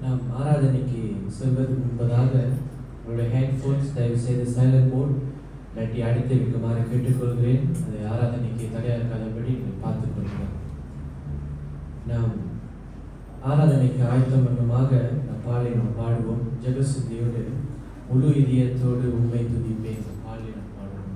நாம் ஆராதனைக்கு செல்வது முன்பதாக உங்களுடைய ஹெட்ஃபோன்ஸ் தயவு செய்து சைலண்ட் மோட் இல்லாட்டி அடித்து வைக்குமாறு கேட்டுக்கொள்கிறேன். அதை ஆராதனைக்கு தடையாக்காதபடி நீங்கள் பார்த்துக் கொள்கிறோம். நாம் ஆராதனைக்கு ஆயத்தம் பண்ணுமாக பாலை நாம் பாடுவோம். ஜெபசித்தியோடு முழு இதயத்தோடு உண்மை துதிப்பேன் பாலை நாம் பாடுவோம்.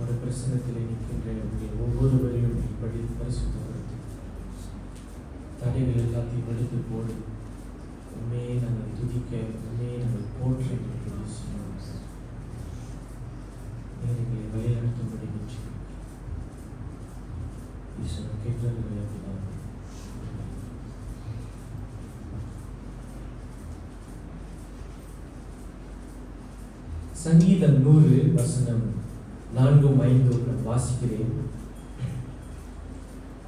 ஒரு பிரசனத்தில் நிற்கின்ற ஒவ்வொருவரையும் இப்படி பரிசுத்தப்படுத்தி தடைகள் எல்லாத்தையும் எடுத்து போடு. உண்மையை நாங்கள் துதிக்க, உண்மையை நாங்கள் போற்ற எங்களை வழிநடத்தும்படி நிச்சயம் ஈஸ்வரன் கேட்கலாம். சங்கீதம் 100 வசனம் 4-5 வாசிக்கிறேன்.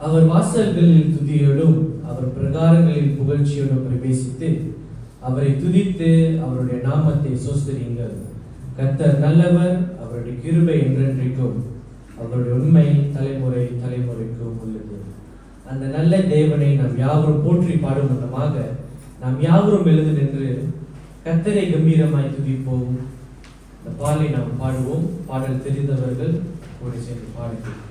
அவர் வாசல்களில் துதியோடும் அவர் பிரகாரங்களில் புகழ்ச்சியோடும் பிரவேசித்து அவரை துதித்து அவருடைய நாமத்தை சோஸ்தரியுங்கள். கர்த்தர் நல்லவர், அவருடைய கிருபை என்றென்றைக்கும், அவருடைய உண்மை தலைமுறை தலைமுறைக்கும் உள்ளது. அந்த நல்ல தேவனை நாம் யாவரும் போற்றி பாடும் விதமாக நாம் யாவரும் எழுந்து நின்று கர்த்தரை கம்பீரமாய் துதிப்போம். இந்த பாடலை நாம் பாடுவோம். பாடல் தெரிந்தவர்கள் கூட சேர்ந்து பாடுவோம்.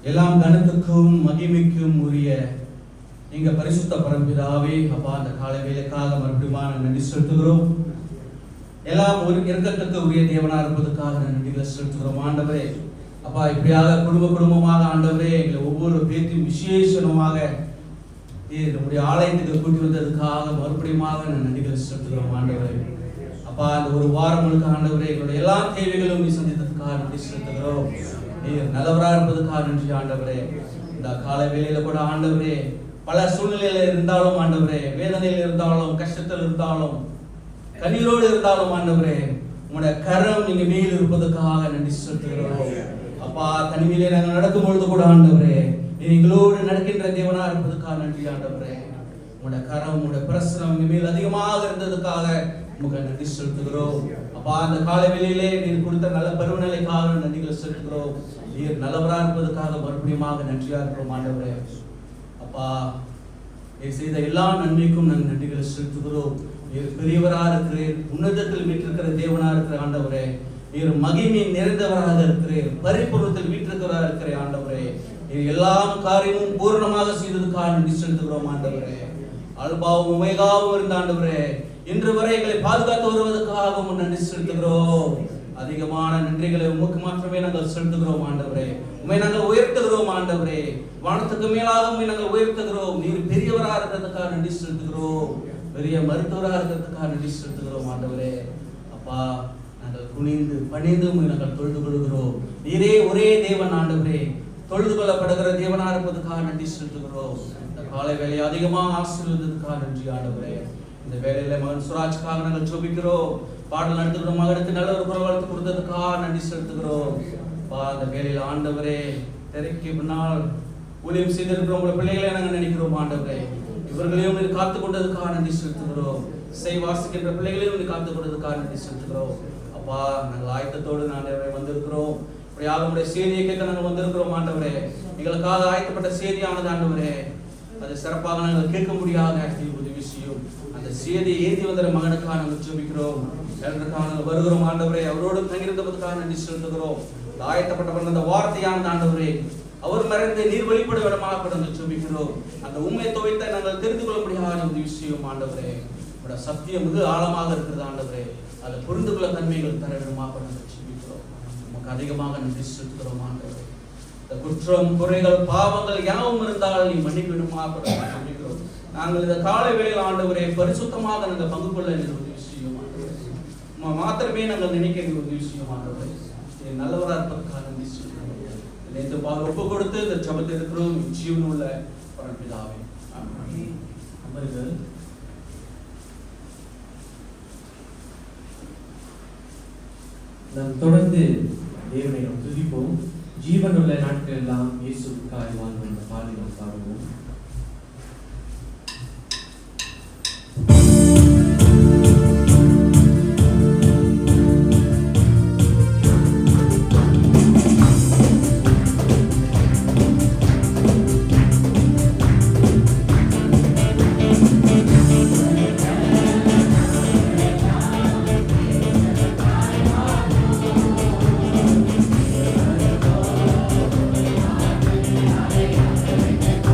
எல்லாம் கனத்துக்கும் மகிமைக்கும் உரிய எங்க பரிசுத்த பரம்பிதாவே, அப்பா அந்த காலை வேலைக்காக மறுபடியும் நன்றி செலுத்துகிறோம். எல்லாம் ஒரு இறக்கத்துக்கு உரிய தேவனா இருப்பதற்காக நன்றிகளை செலுத்துகிறோம் ஆண்டவரே. அப்பா இப்படியாக குடும்பமாக ஆண்டவரே எங்களை ஒவ்வொரு பேத்தையும் விசேஷமாக நம்முடைய ஆலயத்துக்கு கூட்டி வந்ததுக்காக மறுபடியும் நன்றிகளை செலுத்துகிறோம் ஆண்டவரே. அப்பா அந்த ஒரு வாரம் முழுக்க ஆண்டவரே எங்களுடைய எல்லா தேவைகளும் நீ சந்தித்ததுக்காக நன்றி செலுத்துகிறோம். நீர் நல்லவரா இருப்பதற்காக நன்றி ஆண்டவரே. இந்த காலை வேளையில கூட ஆண்டவரே பல சூழ்நிலையில இருந்தாலும் ஆண்டவரே, வேதனையில் இருந்தாலும், கஷ்டத்தில் இருந்தாலும், கண்ணீரோடு இருந்தாலும் ஆண்டவரே உங்களுடைய கரம் நீங்க மேல் இருப்பதற்காக நன்றி செலுத்துகிறோம். அப்பா தனிமையிலே நாங்கள் நடக்கும் பொழுது கூட ஆண்டவரே எங்களோடு நடக்கின்ற தேவனா இருப்பதற்காக நன்றி ஆண்டவரே. உங்களுடைய கரம் உங்களுடைய பிரசனம் எங்க மேல் அதிகமாக இருந்ததுக்காக உங்களுக்கு நன்றி செலுத்துகிறோம். அப்பா அந்த காலை வேளையிலே நீர் கொடுத்த நல்ல பருவநிலைக்காக நன்றிகளை செலுத்துகிறோம். நீர் நல்லவரா இருப்பதற்காக மறுபடியும் நன்றியா இருக்கிறோம் ஆண்டவரே. அப்பா நீர் செய்த எல்லா நன்மைக்கும் நாங்கள் நன்றிகளை செலுத்துகிறோம். நீர் பெரியவரா இருக்கிறீர், உன்னதத்தில் வீற்றிருக்கிற தேவனா இருக்கிற ஆண்டவரே. நீர் மகிமை நிறைந்தவராக இருக்கிறீர், பரிபூர்ணத்தில் வீற்றிருக்கிறவராக இருக்கிற ஆண்டவரே. நீர் எல்லா காரியமும் பூர்ணமாக செய்ததுக்காக நன்றி செலுத்துகிறோம் ஆண்டவரே. அல்பாவும் உமைகாவும் இருந்த ஆண்டவரே இன்று வரை எங்களை பாதுகாத்து வருவதற்காகவும் நன்றி செலுத்துகிறோம். அதிகமான நன்றிகளை உமக்கு மாற்றமே நாங்கள் செலுத்துகிறோம் ஆண்டவரே. உண்மை நாங்கள் உயர்த்துகிறோம் ஆண்டவரே. வானத்துக்கு மேலாக உண்மை நாங்கள் உயர்த்துகிறோம். நீர் பெரியவராக இருக்கிறதுக்காக நன்றி செலுத்துகிறோம். பெரிய மருத்துவராக இருக்கிறதுக்காக நன்றி செலுத்துகிறோம் ஆண்டவரே. அப்பா நாங்கள் குனிந்து பணிந்து நாங்கள் தொழுது கொள்கிறோம். நீரே ஒரே தேவன் ஆண்டவரே, தொழுது கொள்ளப்படுகிற தேவனா இருப்பதற்காக நன்றி செலுத்துகிறோம். இந்த காலை வேலையை அதிகமாக ஆசீர்வதித்ததுக்காக நன்றி ஆண்டவரே. இந்த வேலையில மகன் சுராஜ்காக நாங்கள் ஜெபிக்கிறோம். பாடல் நடத்துகிறோம். மகனுக்கு நல்ல ஒரு குரல் வளர்த்து கொடுத்ததுக்காக நன்றி செலுத்துகிறோம். அந்த வேலையில ஆண்டவரே திரைக்கு முன்னால் ஊழியம் செய்திருக்கிறோம் உங்களை பிள்ளைகளை நாங்கள் நினைக்கிறோம் ஆண்டவரே. இவர்களையும் நீர் காத்து கொண்டதுக்காக நன்றி செலுத்துகிறோம். இசை வாசிக்கின்ற பிள்ளைகளையும் நீர் காத்து கொண்டதுக்காக நன்றி செலுத்துகிறோம். அப்பா நாங்கள் ஆயத்தத்தோடு நாங்கள் வந்திருக்கிறோம். இப்படியாக உங்களுடைய செய்தியை கேட்க நாங்கள் வந்திருக்கிறோம் ஆண்டவரே. எங்களுக்காக ஆயத்தப்பட்ட செய்தியானது ஆண்டவரே அது சிறப்பாக நாங்கள் கேட்க முடியாத உதவி செய்யும். அந்த செய்தியை ஏற்றி வந்த மகனுக்காக நாங்கள் ஜெபிக்கிறோம். நாங்கள் வருகிறோம் ஆண்டவரே. அவரோடு தங்கியிருந்ததுக்காக நன்றி செலுத்துகிறோம். ஆயத்தப்பட்ட அந்த வார்த்தையானது ஆண்டவரே அவர் மறைந்து நீர் வெளிப்பட விடமாக நாங்கள் ஜெபிக்கிறோம். அந்த உண்மை துவைத்தை நாங்கள் தெரிந்து கொள்ள முடியாத உதவி செய்யும் ஆண்டவரே. உங்களோட சத்தியம் மிக ஆழமாக இருக்கிறது ஆண்டவரே. அதை புரிந்து கொள்ள தன்மைகள் தர விடமாக நாங்கள் ஜெபிக்கிறோம். நமக்கு அதிகமாக நன்றி செலுத்துகிறோம் ஆண்டவரே. இந்த குற்றம் குறைகள் பாவங்கள் யாவும் இருந்தால் நீ மன்னிப்பு விடுமாக ஜெபிக்கிறோம். நாங்கள் இந்த காலை வேளையில் ஆண்டவரே பரிசுத்தமாக நாங்கள் பங்கு கொள்ள உதவி செய்யும் ஆண்டவரே. மாத்திரமே நாங்கள் நினைக்க உதவி செய்யும் ஆண்டவரே. நல்லவராக இருப்பதற்காக நன்றி சொல்லுகிறோம். நேற்று ஒப்பு கொடுத்து இந்த ஜெபத்தை இருக்கிறோம் ஜீவன் உள்ள பரம்பிதாவே. அமர்கள் நாம் தொடர்ந்து தேவனை நாம் துதிப்போம். ஜீவனுள்ள நாட்கள் எல்லாம் இயேசுவுக்காய் வாழ்வோம் என்ற பாடலை நாம் பாடுவோம்.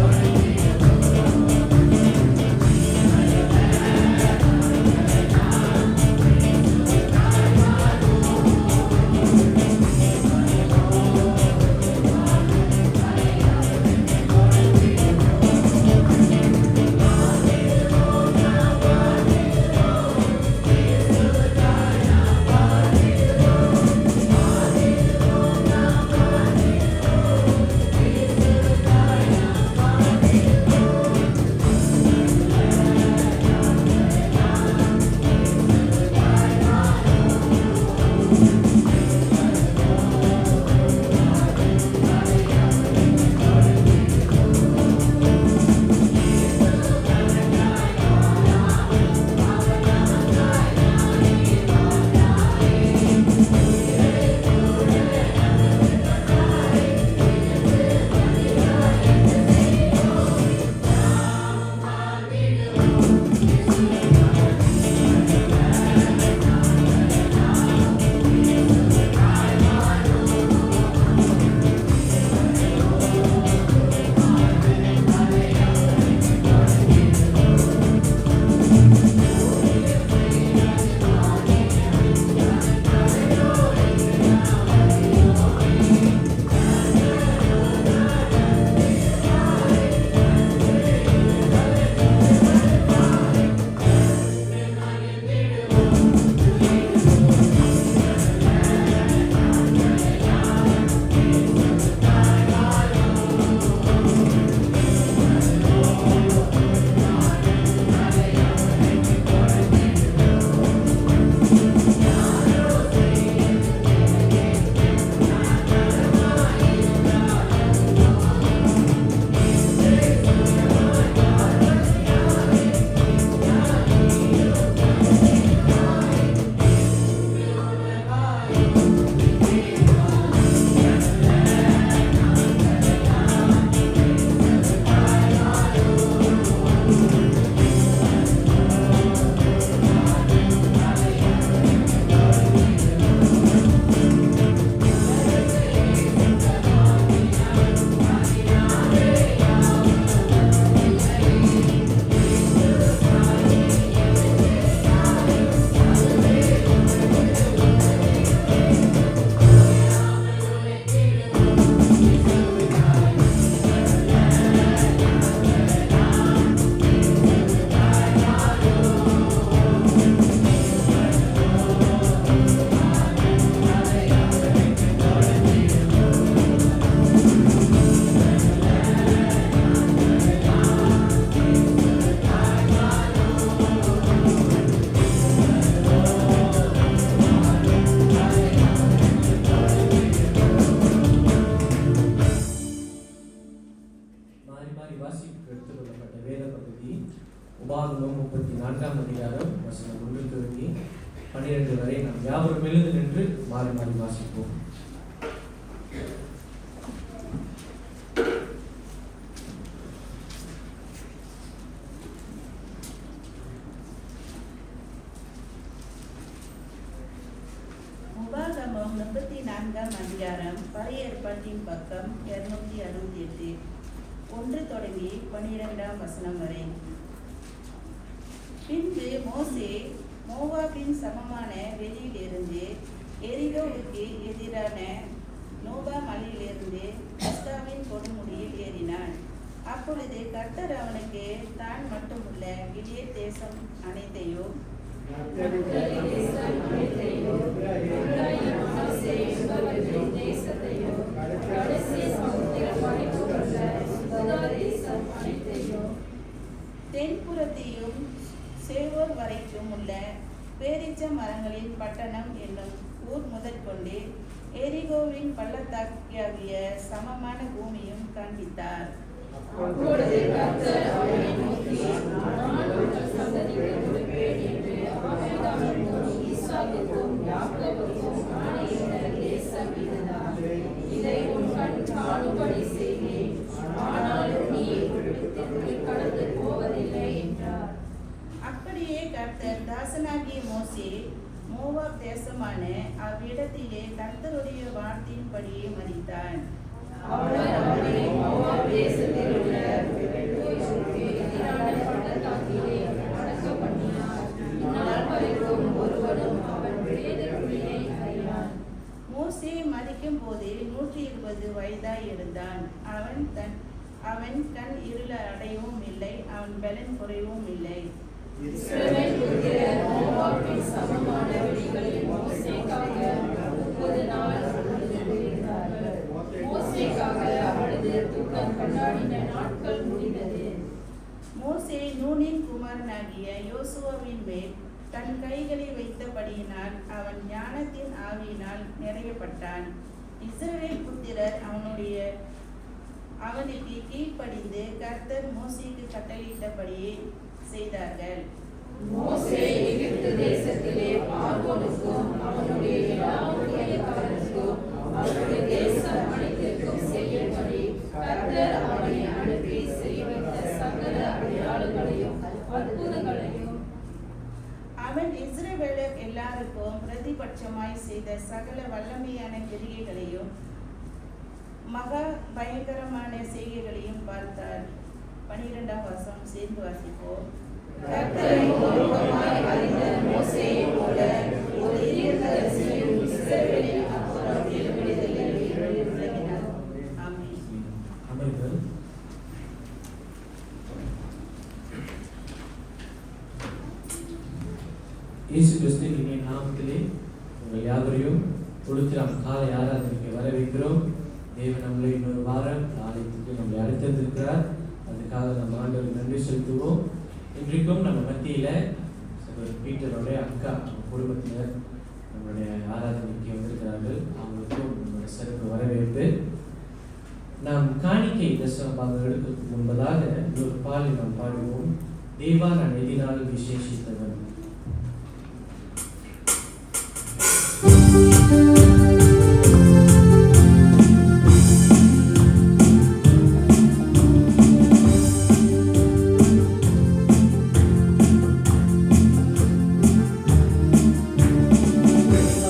Thank you. வேதாகமம் 34ஆம் அதிகாரம் வசனம் 1 தொடங்கி 12 வரை நாம் யாவரும் எழுந்து நின்று மாறி மாறி வாசிப்போம். உபாகமம் 34ஆம் அதிகாரம் பழைய ஏற்பாட்டின் பக்கம் 268 1 தொடங்கி 12ஆம் வசனம் வரை. பின்பு மோசே மோவாபின் சமமான வெளியிலிருந்து எரிகோவுக்கு எதிரான நோபா மலையிலிருந்து பஸ்காவின் கொடுமுடியில் ஏறினான். அப்பொழுது கர்த்தர் அவனுக்கு தான் மட்டுமுள்ள கிலியத் தேசம் அனைத்தையும் தென்புறத்தையும் சேவோர் வரைக்கும் உள்ள பேரீச்ச மரங்களின் பட்டணம் என்னும் ஊர் முதற்கொண்டு எரிகோவின் பள்ளத்தாக்கியாகிய சமமான பூமியும் காண்பித்தார். அப்பொழுது கர்த்தர் அவனை நோக்கி, நான் உங்கள் சந்ததிக்கு கொடுப்பேன் என்று ஆபிரகாமுக்கும் ஈசாக்குக்கும் யாக்கோபுக்கும் ஆணையிட்ட தேசம் இதுதான். இதை உன் கண் காணும்படி செய்வேன். ஆனாலும் நீ இவ்விடத்திற்கு கடந்து போவதில்லை என்றார். அப்படியே கர்த்தர் தாசனாகிய மோசே மோவாப் தேசமான அவ்விடத்திலே கர்த்தருடைய வார்த்தையின்படியே மரித்தான். அவர் அவனை மோவாப் தேசத்தில் உள்ள பெத்தோருக்கு எதிரான பள்ளத்தாக்கிலே அடக்கம் பண்ணினார். இந்நாள் வரைக்கும் ஒருவனும் அவன் பிரேதக்குழியை அறியான். மோசே மரிக்கும் போது 120 வயதாய் இருந்தான். அவன் கண் இருள அடையவும் இல்லை, அவன் பலன் குறையவும் இல்லை. இஸ்ரவேல் புத்திரர் மோவாபின் சமமான வெளிகளில் மோசேக்காக 30 நாள் அழுது இருந்தார்கள். மோசேக்காக அழுது துக்கம் கொண்டாடின நாட்கள் முடிந்தது. மோசே நூனின் குமாரனாகிய யோசுவாவின் மேல் தன் கைகளை வைத்தபடியினால் அவன் ஞானத்தின் ஆவியினால் நிறையப்பட்டான். இஸ்ரவேல் புத்திரர் அவனுக்கு கீழ்ப்படிந்து கர்த்தர் மோசேக்கு கட்டளையிட்டபடியே செய்தார்கள். மோசே எகிப்து தேசத்திலே பார்வோனுக்கும் அவனுடைய எல்லா ஊழியக்காரருக்கும் அவருடைய தேசம் அனைத்திற்கும் செய்யும்படி கர்த்தர் அவனை அனுப்பி செய்வித்த சகல அடையாளங்களையும் அற்புதங்களையும் அவன் இஸ்ரவேலர் எல்லாருக்கும் பிரதிபட்சமாய் செய்த சகல வல்லமையான கிரியைகளையும் மகா பயங்கரமான செய்கைகளையும் பார்த்தார். 12ஆம் வசனம் சேர்ந்து வாசிப்போம். கர்த்தரை ஒருவமாய் அறிந்த மோசேயைப் போல ஒரு தீர்க்கதரிசியும் இஸ்ரவேலின் அப்புறத்தில் விடுதலையை விளங்கினார். ஆமென். அமர்கள். இயேசு கிறிஸ்துவின் இனிய நாமத்திலே உங்கள் யாவரையும் கொடுத்து நாம் காலை ஆராதனைக்கு வரவேற்கிறோம். தேவன் நம்மளை இன்னொரு வாரம் ஆலயத்துக்கு நம்மளை அழைத்திருக்கிறார். அதுக்காக நம்ம ஆண்டவருக்கு நன்றி செலுத்துவோம். இன்றைக்கும் நம்ம மத்தியில் பீட்டருடைய அக்கா குடும்பத்தினர் நம்மளுடைய ஆராதனைக்கு வந்திருக்கிறார்கள். அவங்களுக்கும் நம்மளுடைய சிறப்பு வரவேற்பு. நாம் காணிக்கை தசம பாகம் எடுக்கிறதுக்கு முன்பதாக இன்னொரு பாடலை நாம் பாடுவோம். தேவா நான் எதினால் விசேஷித்தவன். தேவா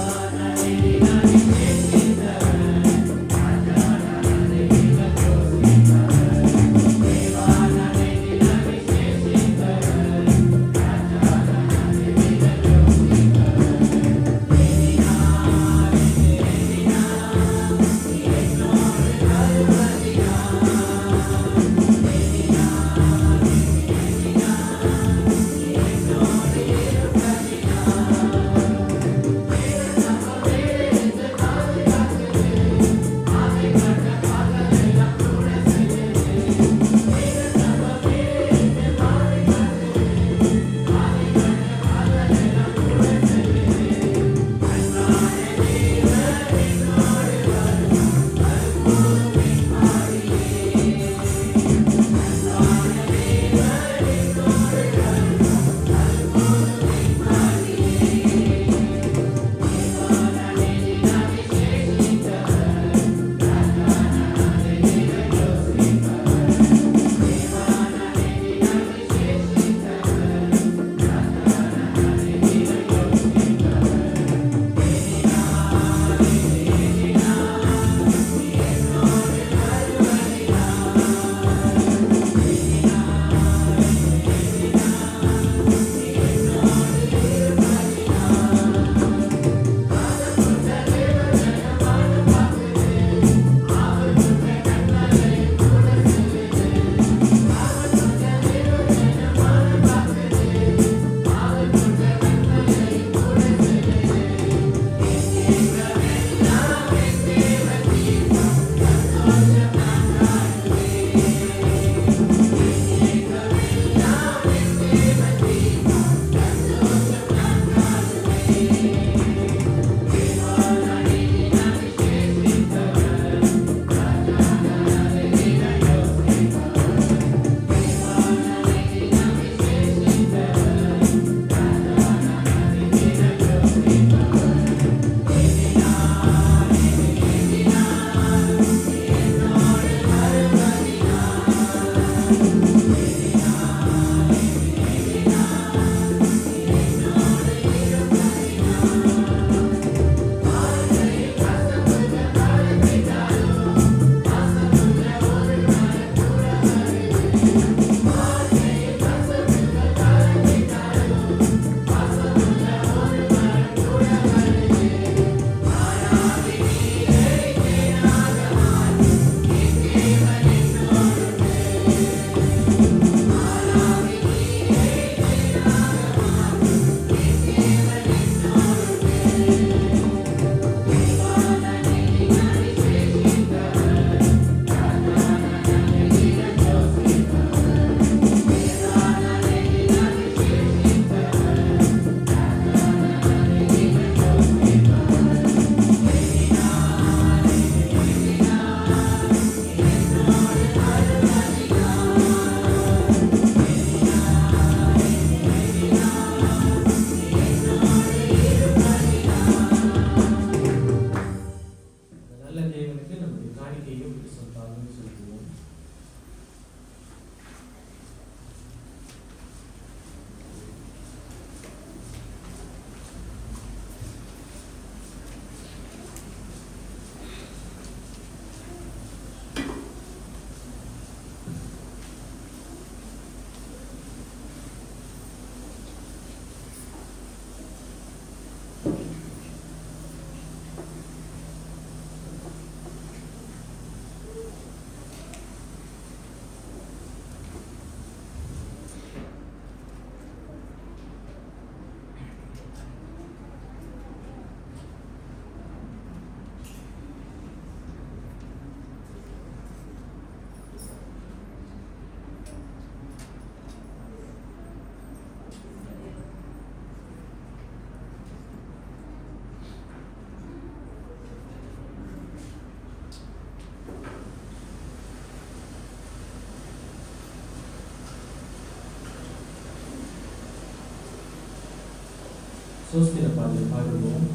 சோஸ்திர பாடலை பாடுவோம்.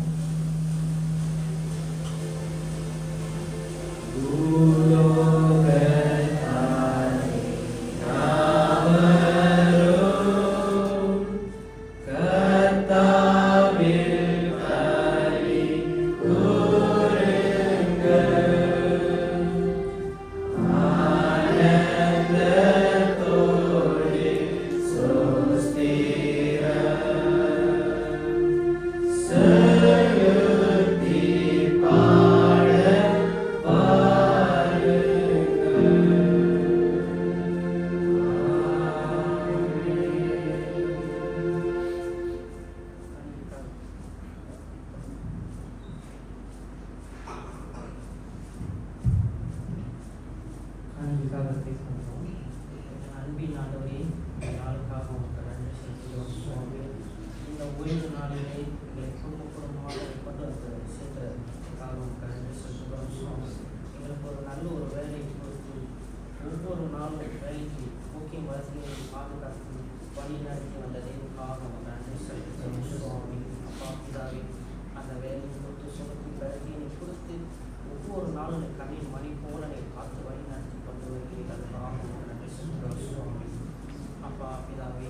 அன்பின் ஆண்டவரே, இந்த நாளுக்காக உங்களுக்கு நன்றி செலுத்துகிறோம் சுவாமி. இந்த ஓய்வு நாளிலே எங்களை குடும்பமாக கொண்டு வந்து சேர்த்ததுக்காக உங்களுக்கு நன்றி செலுத்துகிறோம் சுவாமி. எங்களுக்கு ஒரு நல்ல ஒரு வேலையை கொடுத்து ஒவ்வொரு நாளும் வேலைக்கு முக்கிய வசதிகளை பாதுகாத்து வழி நடத்தி வந்த தேவனுக்காக உங்களுக்கு நன்றி செலுத்துகிறோம் சுவாமி. அப்பா பிதாவே, அந்த வேலையை கொடுத்து சுமத்தி வேலையை கொடுத்து ஒவ்வொரு நாளும் நீ கண்ணின் மணி போல நீ பார்த்து வழி நடத்தி கொண்டு வருகிறீர்கள். அதுக்காக நன்றி சொல்கிறோம் சுவாமி. அப்பா பிதாவே,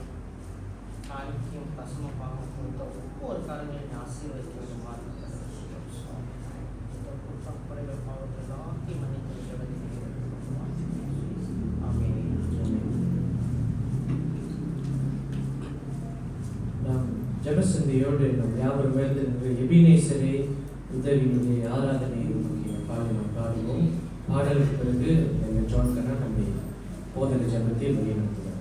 காணிக்கையும் தசமமாக கொடுத்த ஒவ்வொரு காரியங்களையும் ஆசீர்வதிக்க வேண்டுமாறு சொல்கிறோம் சுவாமி. இந்த குற்றம் குறைகள் பாவத்தை எல்லாத்தையும் மன்னித்து ஜெபத்திற்கு ஆமென். நாம் ஜெபசந்தியோடு நம் யாவரும் எழுந்து எபினேசரே உதவியினுடைய ஆராதனை பாடுவோம். பாடலுக்கு பிறகு எங்கள் ஜான் கண்ணா நம்மை போதனை ஜபத்தை வழிநடத்துவார்.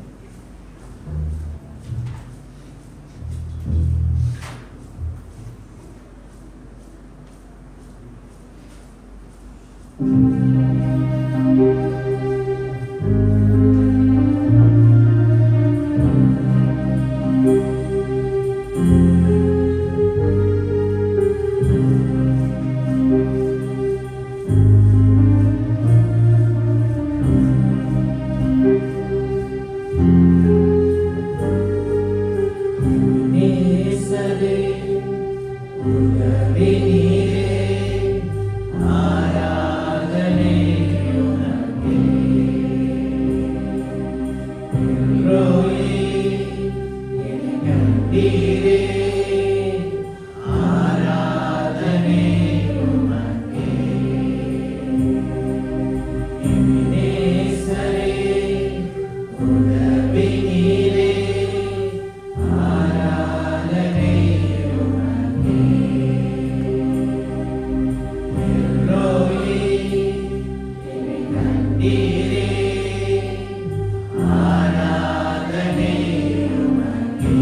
ஆராதனை உமக்கே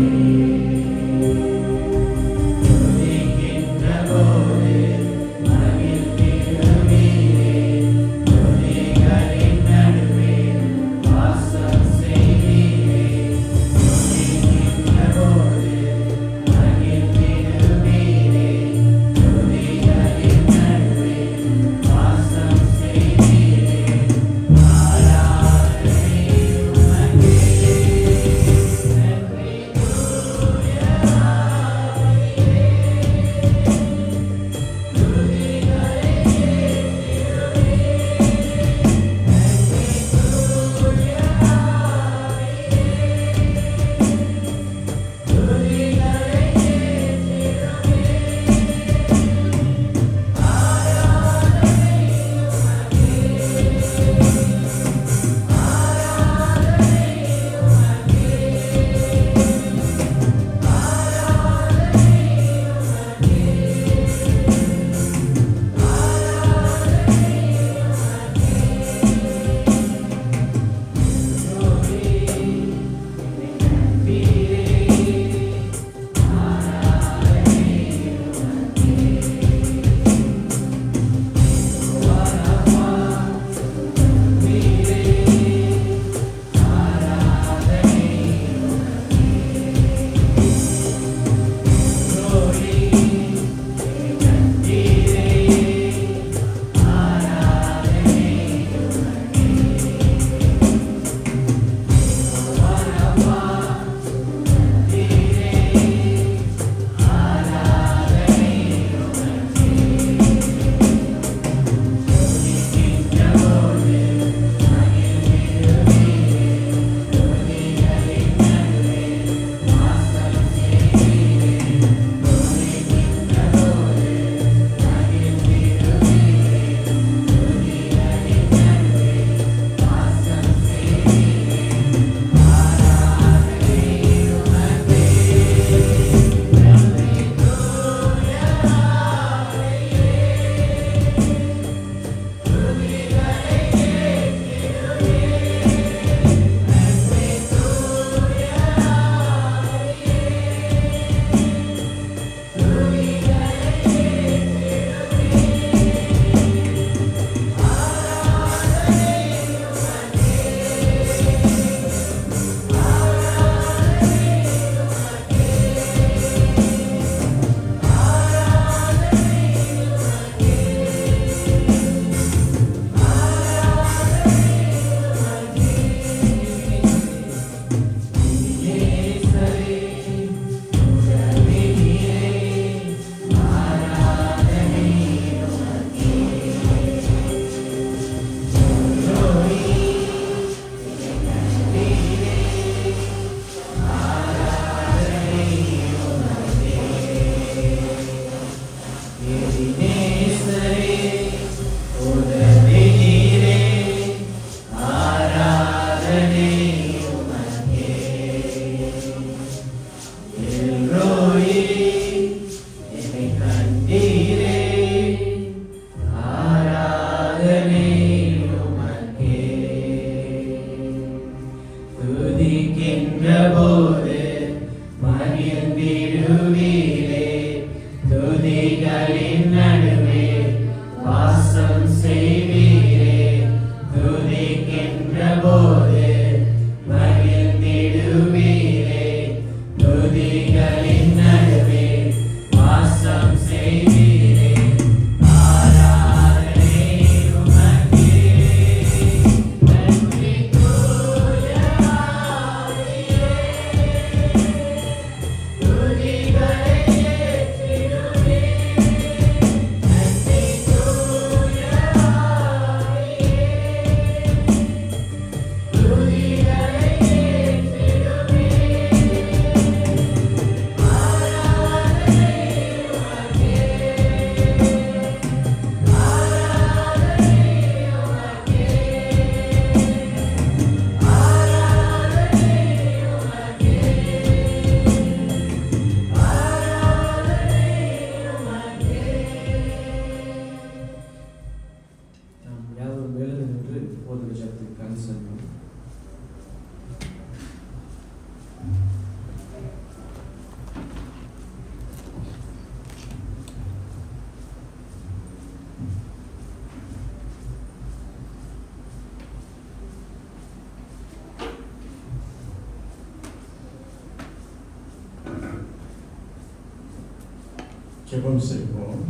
ஜெபம் செய்வோம்.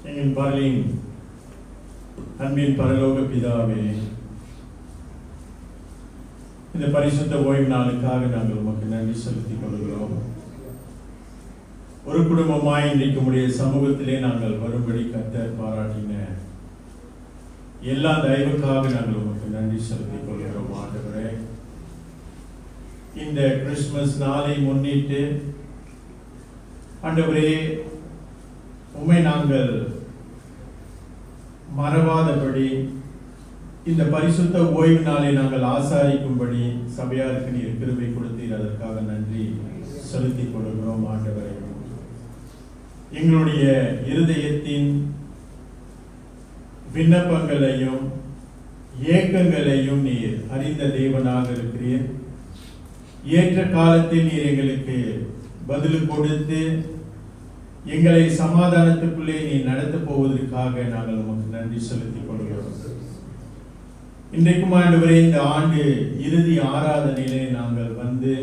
எங்கள் பரலின் அன்பின் பரலோக பிதாவே, இந்த பரிசுத்த ஓய்வு நாளுக்காக நாங்கள் உமக்கு நன்றி செலுத்திக் கொள்கிறோம். ஒரு குடும்பமாய் இன்றைக்கு உடைய சமூகத்திலே நாங்கள் வரும்படி கர்த்தர் பாராட்டின எல்லா தயவுக்காக நாங்கள் உமக்கு நன்றி செலுத்திக் கொள்கிறோம். ஆண்டவரே, இந்த கிறிஸ்துமஸ் நாளை முன்னிட்டு ஆண்டவரே உம்மை நாங்கள் மறவாதபடி இந்த பரிசுத்த ஓய்வு நாளை நாங்கள் ஆசாரிக்கும்படி சபையாருக்கு நீர் கிருபை கொடுத்தீர். அதற்காக நன்றி செலுத்திக் கொள்கிறோம். ஆண்டவரே, எங்களுடைய இருதயத்தின் விண்ணப்பங்களையும் ஏக்கங்களையும் நீர் அறிந்த தேவனாக இருக்கிறீர். ஏற்ற காலத்தில் நீர் எங்களுக்கு பதில் கொடுத்து எங்களை சமாதானத்துக்குள்ளே நீ நடத்த போவதற்காக நாங்கள் உமக்கு நன்றி செலுத்திக் கொள்கிறோம். இன்றைக்கும் ஆண்டவரே, இந்த ஆண்டு இறுதி ஆராதனையிலே நாங்கள் வந்து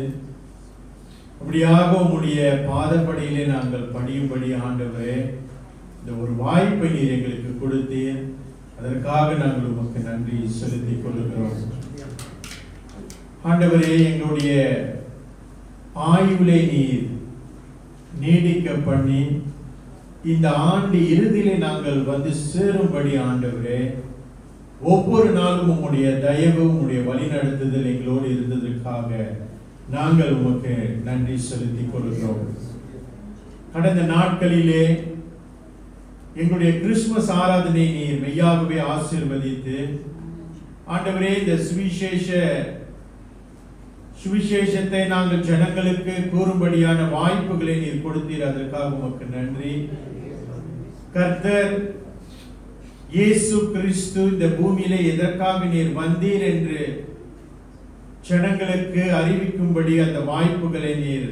அப்படியாக உம்முடைய பாதப்படியிலே நாங்கள் படியும்படி ஆண்டவரே இந்த ஒரு வாய்ப்பை நீர் எங்களுக்கு கொடுத்தீர். அதற்காக நாங்கள் உமக்கு நன்றி செலுத்திக் கொள்கிறோம். ஆண்டவரே, எங்களுடைய ஆயுளை நீர் நீடிக்க பண்ணி இந்த ஆண்டு இறுதியிலே நாங்கள் வந்து சேரும்படி ஆண்டவரே ஒவ்வொரு நாளும் உம்முடைய தயவு உம்முடைய வழிநடத்துதல் எங்களோடு இருந்ததற்காக நாங்கள் உமக்கு நன்றி செலுத்திக் கொள்கிறோம். கடந்த நாட்களிலே எங்களுடைய கிறிஸ்துமஸ் ஆராதனை நீர் மெய்யாகவே ஆசீர்வதித்து ஆண்டவரே இந்த சுவிசேஷத்தை நாங்கள் ஜனங்களுக்கு கூறும்படியான வாய்ப்புகளை நீர் கொடுத்தீர். அதற்காக உமக்கு நன்றி. கர்த்தர் இயேசு கிறிஸ்து இந்த பூமியிலே எதற்காக நீர் வந்தீர் என்று ஜனங்களுக்கு அறிவிக்கும்படி அந்த வாய்ப்புகளை நீர்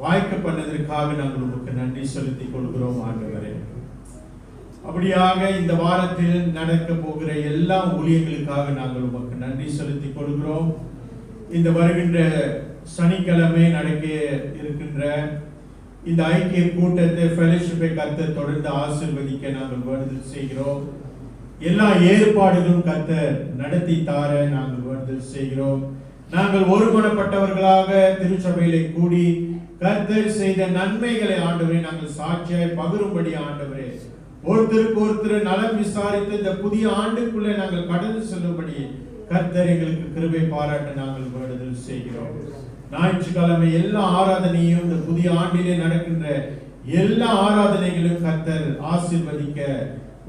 வாய்க்க பண்ணதற்காக நாங்கள் உமக்கு நன்றி செலுத்திக் கொள்கிறோம். ஆண்டவரே, அப்படியாக இந்த வாரத்தில் நடக்க போகிற எல்லா ஊழியங்களுக்காக நாங்கள் உமக்கு நன்றி செலுத்திக் கொள்கிறோம். இந்த வருகின்ற சனிக்கிழமை நடக்க இருக்கின்ற இந்த ஐக்கிய கூட்டத்தை ஃபெலோஷிப்பை கர்த்தர் தொடர்ந்து ஆசீர்வதிக்க நாங்கள் வேண்டுதல் செய்கிறோம். எல்லா ஏற்பாடுகளும் கர்த்தர் நடத்தி தார நாங்கள் வேண்டுதல் செய்கிறோம். நாங்கள் ஒருமனப்பட்டவர்களாக திருச்சபையிலே கூடி கர்த்தர் செய்த நன்மைகளை ஆண்டவரே நாங்கள் சாட்சியாய் பகிரும்படி ஆண்டவரே ஒருத்தருக்கு ஒருத்தர் நலம் விசாரித்து இந்த புதிய ஆண்டுக்குள்ளே நாங்கள் கடந்து செல்லும்படி கர்த்தர் எங்களுக்கு கிருபை பாராட்ட நாங்கள் வேண்டுதல் செய்கிறோம். ஞாயிற்றுக்கிழமை எல்லா ஆராதனையும் இந்த புதிய ஆண்டிலே நடக்கின்ற எல்லா ஆராதனைகளும் கர்த்தர் ஆசீர்வதிக்க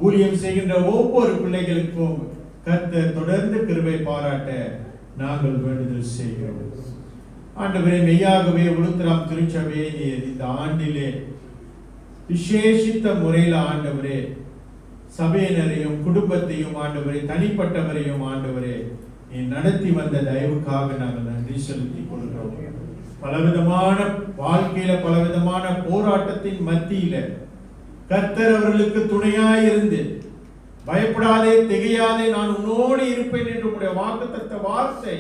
ஊழியம் செய்கின்ற ஒவ்வொரு பிள்ளைகளுக்கும் கர்த்தர் தொடர்ந்து கிருபை பாராட்ட நாங்கள் வேண்டுதல் செய்கிறோம். ஆண்டவரே, மெய்யாகவே உளுத்தராம் திருச்சபையை நீர் இந்த ஆண்டிலே விசேஷித்த முறையில் ஆண்டவரே சபையினரையும் குடும்பத்தையும் ஆண்டவரே தனிப்பட்டவரையும் ஆண்டவரே நீ நடத்தி வந்த தயவுக்காக நாங்கள் நன்றி செலுத்திக் கொள்கிறோம். பலவிதமான வாழ்க்கையில பலவிதமான போராட்டத்தின் மத்தியில கர்த்தர் அவர்களுக்கு துணையாயிருந்து பயப்படாதே திகையாதே நான் உன்னோடு இருப்பேன் என்று உடைய வாக்குத்தத்த வார்த்தை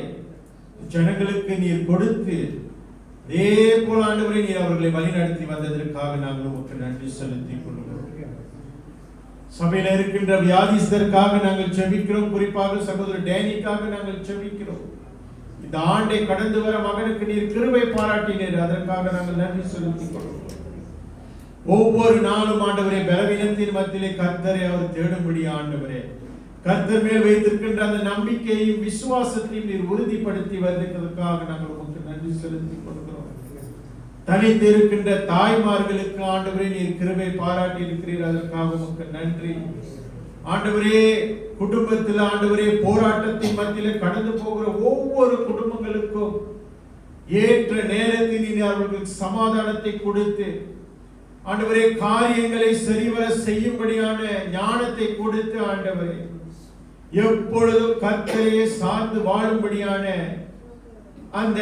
ஜனங்களுக்கு நீர் கொடுத்து அதே போல ஆண்டவரே நீர் அவர்களை வழிநடத்தி வந்ததற்காக நாங்கள் உமக்கு நன்றி செலுத்திக் கொள்கிறோம். சபையில இருக்கின்ற வியாதிஸ்தருக்காக நாங்கள் செபிக்கிறோம். குறிப்பாக சகோதரர் டேனிக்காக நாங்கள் செபிக்கிறோம். இந்த ஆண்டை கடந்து வர மகனுக்கு நீர் கிருபை பாராட்டினீர். அதற்காக நாங்கள் நன்றி செலுத்திக் கொள்கிறோம். ஒவ்வொரு நாளும் ஆண்டவரே பலவீனத்தின் மத்தியிலே கர்த்தரை அவர் தேடும்படி ஆண்டவரே கர்த்தர் மேல் வைத்திருக்கின்ற அந்த நம்பிக்கையும் விசுவாசத்தையும் நீர் உறுதிப்படுத்தி வருவதற்காக நாங்கள் உங்களுக்கு நன்றி செலுத்திக் கொள்கிறோம். தனித்து இருக்கின்ற தாய்மார்களுக்கு ஆண்டவரே நீர் கிருபை பாராட்டி இருக்கிறீர். அதற்காக உங்களுக்கு நன்றி. ஆண்டவரே, குடும்பத்தில் ஆண்டவரே போராட்டத்தின் மத்தியிலே கடந்து போகிற ஒவ்வொரு குடும்பங்களுக்கும் ஏற்ற நேரத்தில் நீர் அவர்களுக்கு சமாதானத்தை கொடுத்து ஆண்டவரே காரியங்களை சரிவர செய்யும்படியான ஞானத்தை கொடுத்து ஆண்டவரே எப்பொழுதும் கர்த்தரையே சார்ந்து வாழும்படியான அந்த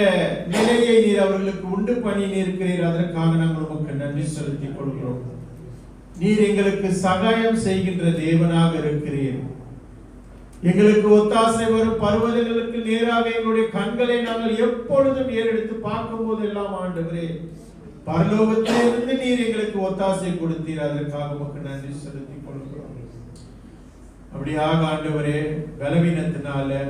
நிலையை நீர் அவர்களுக்கு உண்டு பண்ணி இருக்கிறீர். அதற்காக நாங்கள் உமக்கு நன்றி செலுத்திக் கொள்கிறோம். நீர் எங்களுக்கு சகாயம் செய்கின்ற தேவனாக இருக்கிறீர். எங்களுக்கு ஒத்தாசை வரும் பர்வதங்களுக்கு நேராக எங்களுடைய கண்களை நாங்கள் எப்பொழுதும் ஏறெடுத்து பார்க்கும் போதெல்லாம் ஆண்டவரே, பரலோகத்திலிருந்து நீர் எங்களுக்கு ஒத்தாசை கொடுத்தீர். அதற்காக உமக்கு நன்றி செலுத்திக் கொள்கிறோம். அப்படியாக ஆண்டவரே, பலவீனத்தினால,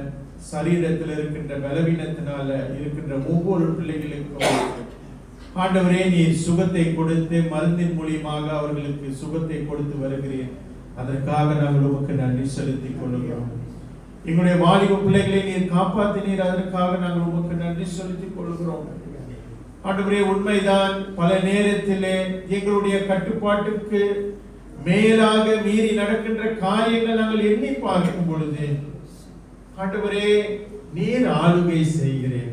சரீரத்தில் இருக்கின்ற பலவீனத்தினால இருக்கின்ற ஒவ்வொரு பிள்ளைகளுக்கும் ஆண்டவரே நீர் சுகத்தை கொடுத்து மருந்தின் மூலியமாக அவர்களுக்கு சுகத்தை கொடுத்து வருகிறேன். அதற்காக நாங்கள் உமக்கு நன்றி செலுத்திக் கொள்கிறோம். எங்களுடைய வாலிப பிள்ளைகளை நீர் காப்பாற்றினீர். அதற்காக நாங்கள் உமக்கு நன்றி செலுத்திக் கொள்கிறோம். ஆண்டவரே, உண்மைதான், பல நேரத்திலே எங்களுடைய கட்டுப்பாட்டுக்கு மேலாக மீறி நடக்கின்ற காரியங்கள் நாங்கள் எண்ணி பார்க்கும் பொழுது ஆண்டவரே நீர் ஆளுகை செய்கிறேன்.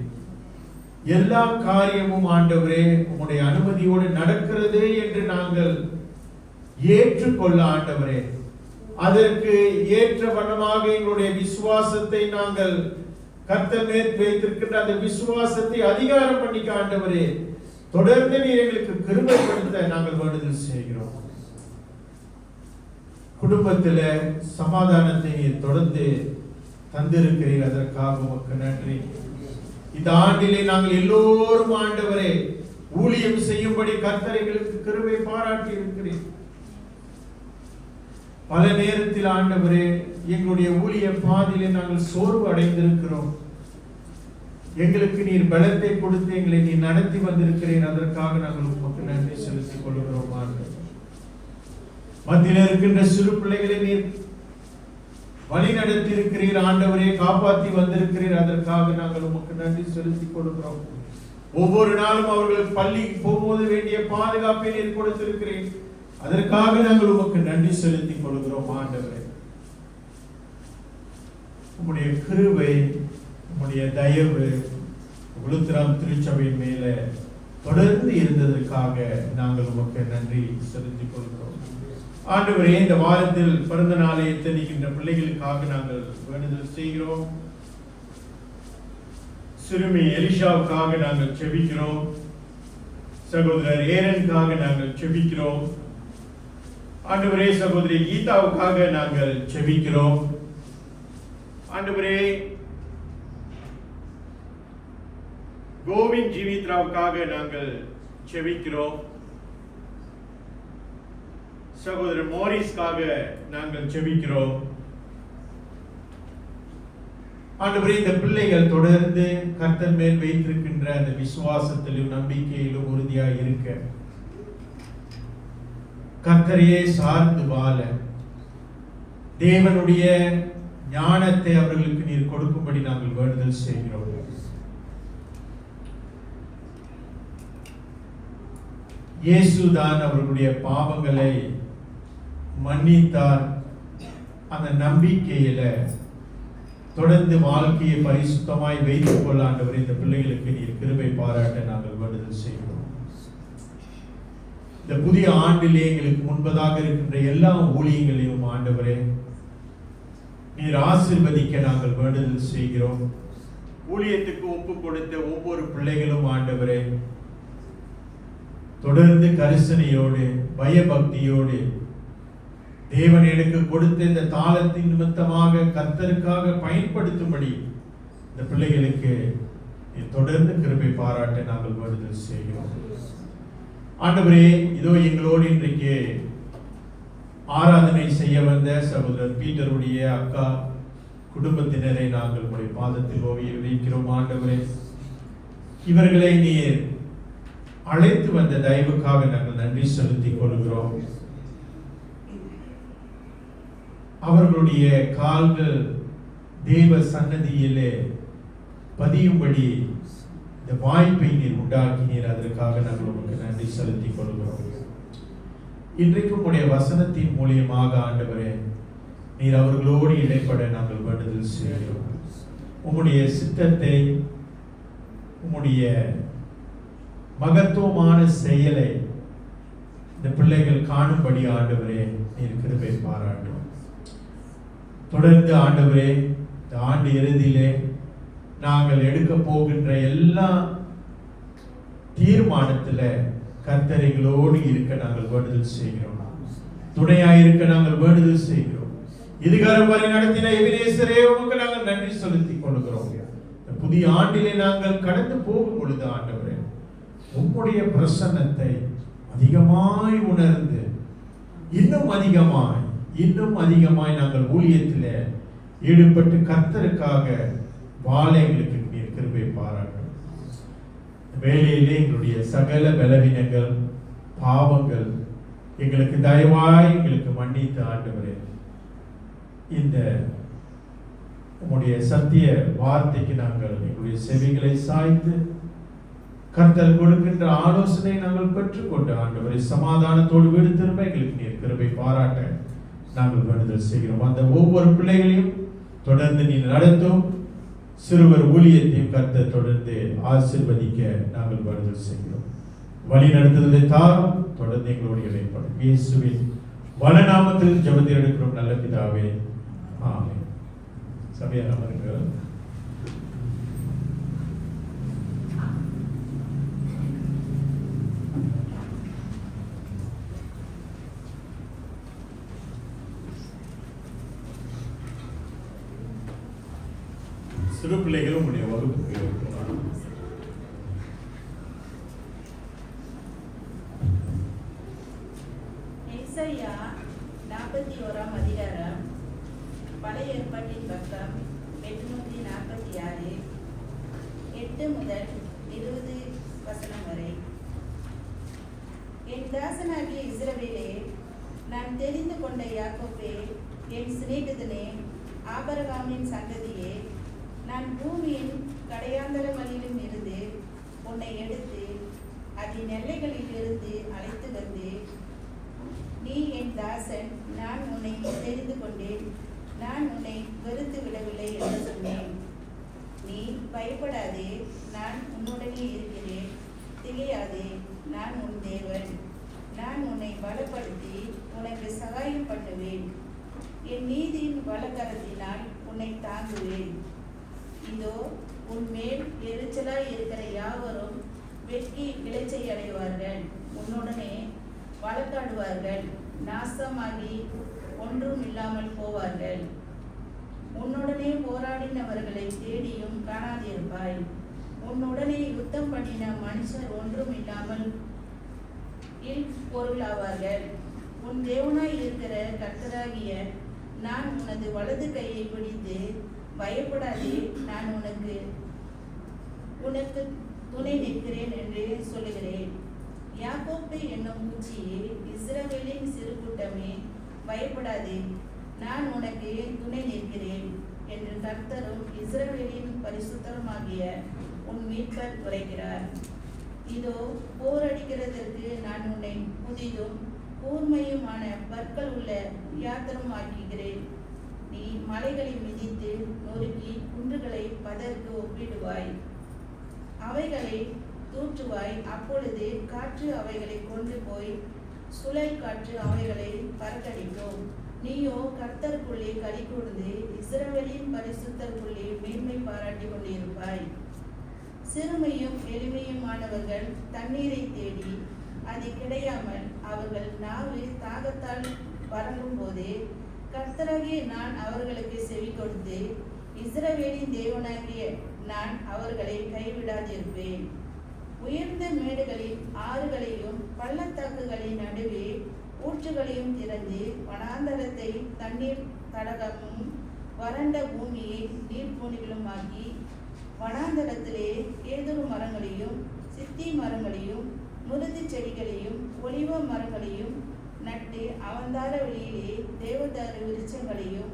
எல்லா காரியமும் ஆண்டவரே உம்முடைய அனுமதியோடு நடக்கிறது என்று நாங்கள் ஏற்றுக்கொள்ள ஆண்டவரே, அதற்கு ஏற்ற வண்ணமாக எங்களுடைய விசுவாசத்தை நாங்கள் கர்த்தர் மேல் வைத்திருக்கின்ற அந்த விசுவாசத்தை அதிகாரம் பண்ணிக்க ஆண்டவரே, தொடர்ந்து நீர் எங்களுக்கு கிருபைப்படுத்த நாங்கள் வேண்டுதல் செய்கிறோம். குடும்பத்தில சமாதானத்தை நீர் தொடர்ந்து தந்திருக்கிறீர். அதற்காக உமக்கு நன்றி. இந்த ஆண்டிலே நாங்கள் எல்லோரும் ஆண்டவரே ஊழியம் செய்யும்படி கர்த்தர் எங்களுக்கு கிருபை பாராட்டி இருக்கிறேன். பல நேரத்தில் ஆண்டவரே எங்களுடைய ஊழிய பாதையிலே நாங்கள் சோர்வு அடைந்திருக்கிறோம். எங்களுக்கு நீர் பலத்தை கொடுத்து எங்களை நீர் நடத்தி வந்திருக்கிறேன். அதற்காக நாங்கள் உமக்கு நன்றி செலுத்திக் கொள்கிறோம். மத்தியில் இருக்கின்ற சிறு பிள்ளைகளை நீர் வழி நடத்தி இருக்கிறீர் ஆண்டவரே, காப்பாற்றி வந்திருக்கிறீர். அதற்காக நாங்கள் உமக்கு நன்றி செலுத்திக் கொள்கிறோம். ஒவ்வொரு நாளும் அவர்கள் பள்ளிக்கு போகும்போது வேண்டிய பாதுகாப்பை நீர் கொடுத்திருக்கிறேன். அதற்காக நாங்கள் உமக்கு நன்றி செலுத்திக் கொள்கிறோம். ஆண்டவரே, உம்முடைய கிருபை, உம்முடைய தயவு உளுத்திராம் திருச்சபையின் மேல தொடர்ந்து இருந்ததற்காக நாங்கள் உமக்கு நன்றி செலுத்திக் கொள்கிறோம். ஆண்டவரே, இந்த வாரத்தில் பிறந்த நாளை எத்தனிக்கின்ற பிள்ளைகளுக்காக நாங்கள் வேண்டுதல் செய்கிறோம். சிறுமி எலிஷாவுக்காக நாங்கள் செபிக்கிறோம். சகோதரர் ஏரனுக்காக நாங்கள் செபிக்கிறோம். ஆண்டவரே, சகோதரி கீதாவுக்காக நாங்கள் செபிக்கிறோம். ஆண்டவரே, கோவிந்த் ஜீவித்ராவுக்காக நாங்கள் செபிக்கிறோம். சகோதரர் மோரிஸ்காக நாங்கள் செபிக்கிறோம். ஆண்டவரே, இந்த பிள்ளைகள் தொடர்ந்து கர்த்தர் மேல் வைத்திருக்கின்ற அந்த விசுவாசத்திலும் நம்பிக்கையிலும் உறுதியாக இருக்க, கர்த்தரையே சார்ந்து வாழ, தேவனுடைய ஞானத்தை அவர்களுக்கு நீர் கொடுக்கும்படி நாங்கள் வேண்டுதல் செய்கிறோம். இயேசுதான் அவர்களுடைய பாவங்களை மன்னித்தார். அந்த நம்பிக்கையில தொடர்ந்து வாழ்க்கையை பரிசுத்தமாய் வைத்துக் கொள்ள ஆண்டவரே, இந்த பிள்ளைகளுக்கு நீர் கிருபை பாராட்ட நாங்கள் வேண்டுதல் செய்கிறோம். இந்த புதிய ஆண்டிலே எங்களுக்கு முன்பதாக இருக்கின்ற எல்லா ஊழியங்களையும் ஆண்டவரே நீர் ஆசீர்வதிக்க நாங்கள் வேண்டுதல் செய்கிறோம். ஊழியத்துக்கு ஒப்பு கொடுத்த ஒவ்வொரு பிள்ளைகளும் ஆண்டவரே தொடர்ந்து கரிசனையோடு பயபக்தியோடு தேவன் எனக்கு கொடுத்த இந்த தாளத்தின் நிமித்தமாக கர்த்தருக்காக பயன்படுத்தும்படி இந்த பிள்ளைகளுக்கு தொடர்ந்து கிருபை பாராட்ட நாங்கள் வேண்டுதல் செய்கிறோம். ஆண்டவரே, இதோ எங்களோடு இன்றைக்கு ஆராதனை செய்ய வந்த சகோதரர் பீட்டருடைய அக்கா குடும்பத்தினரை நாங்கள் உடைய பாதத்தில் வைக்கிறோம். ஆண்டவரே, இவர்களை நீர் அழைத்து வந்த தயவுக்காக நாங்கள் நன்றி செலுத்திக் கொள்கிறோம். அவர்களுடைய கால்கள் தேவ சன்னதியிலே பதியும்படி இந்த வாய்ப்பை நீர் உண்டாக்கினீர். அதற்காக நாங்கள் உங்களுக்கு நன்றி செலுத்திக் கொள்கிறோம். இன்றைக்கும் உடைய வசனத்தின் மூலியமாக ஆண்டவரே நீர் அவர்களோடு இடைப்பட நாங்கள் வேண்டுதல் செய்கிறோம். உம்முடைய சித்தத்தை, உம்முடைய மகத்துவமான செயலை இந்த பிள்ளைகள் காணும்படி ஆண்டவரே நீர் கிருபை பாராட்டும். தொடர்ந்து ஆண்டவரே, இந்த ஆண்டு இறுதியிலே நாங்கள் எடுக்க போகின்ற எல்லா தீர்மானத்துல கர்த்தரைகளோடு இருக்க நாங்கள் வேண்டுதல் செய்கிறோம். துணையாயிருக்க நாங்கள் வேண்டுதல் செய்கிறோம். இதுகாரம் வரை நடத்தின எபினேசரே உமக்கு நாங்கள் நன்றி செலுத்திக் கொள்கிறோம். இந்த புதிய ஆண்டிலே நாங்கள் கடந்து போகும் பொழுது ஆண்டவரே, உம்முடைய பிரசன்னத்தை அதிகமாய் உணர்ந்து இன்னும் அதிகமாய் நாங்கள் ஊழியத்தில் ஈடுபட்டு கர்த்தருக்காக வாழ எங்களுக்கு நீர் கிருபை பாராட்டும். வேலையிலே எங்களுடைய சகல பலவீனங்கள் பாவங்கள் எங்களுக்கு தயவாய் எங்களுக்கு மன்னித்து ஆண்டவரே, இந்த உம்முடைய சத்திய வார்த்தைக்கு நாங்கள் எங்களுடைய செவிகளை சாய்த்து கர்த்தர் கொடுக்கின்ற ஆலோசனை நாங்கள் பெற்றுக்கொண்டு ஆண்டவரை சமாதானத்தோடு வீடு திரும்ப எங்களுக்கு நீர் கிருபை பாராட்ட நாங்கள் வேண்டுதல் செய்கிறோம். அந்த ஒவ்வொரு பிள்ளைகளையும் தொடர்ந்து நீ நடத்தும் சிறுவர் ஊழியத்தையும் கர்த்தர் தொடர்ந்து ஆசீர்வதிக்க நாங்கள் வேண்டுதல் செய்கிறோம். வழி நடத்துதலை தாரும் தொடர்ந்து எங்களுடைய இடைப்படும் இயேசுவின் வளநாமத்தில் ஜெபத்தில் எடுக்கிறோம் நல்ல பிதாவே, ஆமென். சபையார் அமருங்கள். சிறு பிள்ளைகள் உங்களுடைய வகுப்புக்கு இருக்கலாம். எசையா 41ஆம் அதிகாரம் பழைய ஏற்பாட்டின் பக்கம் 846 8 முதல் 20 வசனம் வரை. என் தாசனாகிய இஸ்ரவேலே, நான் தெரிந்து கொண்ட யாக்கோபே, என் சிநேகிதனே, ஆபிரகாமின் சந்ததியே, நான் பூமியின் கடையாந்தரங்களிலும் இருந்து உன்னை எடுத்து அதன் எல்லைகளில் இருந்து அழைத்து வந்து, நீ என் தாசன், நான் உன்னை தெரிந்து கொண்டேன், நான் உன்னை வெறுத்து விடவில்லை என்று சொன்னேன். நீ பயப்படாதே, நான் உன்னுடனே இருக்கிறேன், திகையாதே, நான் உன் தேவன், நான் உன்னை பலப்படுத்தி உனக்கு சகாயம் பண்ணுவேன், என் நீதியின் வலக்கரத்தினால் உன்னை தாங்குவேன். இதோ உன் மேல் எரிச்சலாய் இருக்கிற யாவரும் வெட்கி விளைச்சை அடைவார்கள், உன்னுடனே வழக்காடுவார்கள், நாசமாகி ஒன்றும் இல்லாமல் போவார்கள். உன்னுடனே போராடினவர்களை தேடியும் காணாதிருப்பாய், உன்னுடனே யுத்தம் பண்ணின மனுஷர் ஒன்றும் இல்லாமல் பொருளாவார்கள். உன் தேவனாய் இருக்கிற கர்த்தராகிய நான் உனது வலது கையை பிடித்து, பயப்படாதே, நான் உனக்கு துணை நிற்கிறேன் என்று சொல்லுகிறேன். யாக்கோபே என்னும் பூச்சியே, இஸ்ரவேலின் சிறு கூட்டமே, பயப்படாதே, நான் உனக்கு துணை நிற்கிறேன் என்று கர்த்தரும் இஸ்ரவேலின் பரிசுத்தருமாகிய உன் மீட்பர் உரைக்கிறார். இதோ போரடிக்கிறதற்கு நான் உன்னை புதிதும் கூர்மையுமான பற்கள் உள்ள யாத்திரமாக்குகிறேன். நீ மலைகளை மிதித்து நொறுக்கி குன்றுகளை பதற்கு ஒப்பிடுவாய், அவைகளை தூற்றுவாய். அப்பொழுது காற்று அவைகளை கொண்டு போய் சுழல் காற்று அவைகளை பறக்கடிக்கும். நீயோ கர்த்தருக்குள்ளே களி கூர்ந்து இஸ்ரவேலின் பரிசுத்தருக்குள்ளே மேன்மை பாராட்டி கொண்டிருப்பாய். சிறுமையும் எளிமையுமானவர்கள் தண்ணீரை தேடி அது கிடையாமல் அவர்கள் நாவு தாகத்தால் பறங்கும் போதே, கர்த்தராகிய நான் அவர்களுக்கு செவி கொடுத்து இஸ்ரவேலின் தேவனாகிய நான் அவர்களை கைவிடாதிருப்பேன். உயர்ந்த மேடுகளில் ஆறுகளையும் பள்ளத்தாக்குகளின் நடுவே ஊற்றுகளையும் திறந்து வனாந்தரத்தை தண்ணீர் தடகமும் வறண்ட பூமியை நீர்ப்பூணிகளுமாக்கி, வனாந்தரத்திலே கேதுரு மரங்களையும் சித்தி மரங்களையும் முருது செடிகளையும் ஒலிவ மரங்களையும் நட்டு, அவந்தார வெளியிலே தேவதாரு விருட்சங்களையும்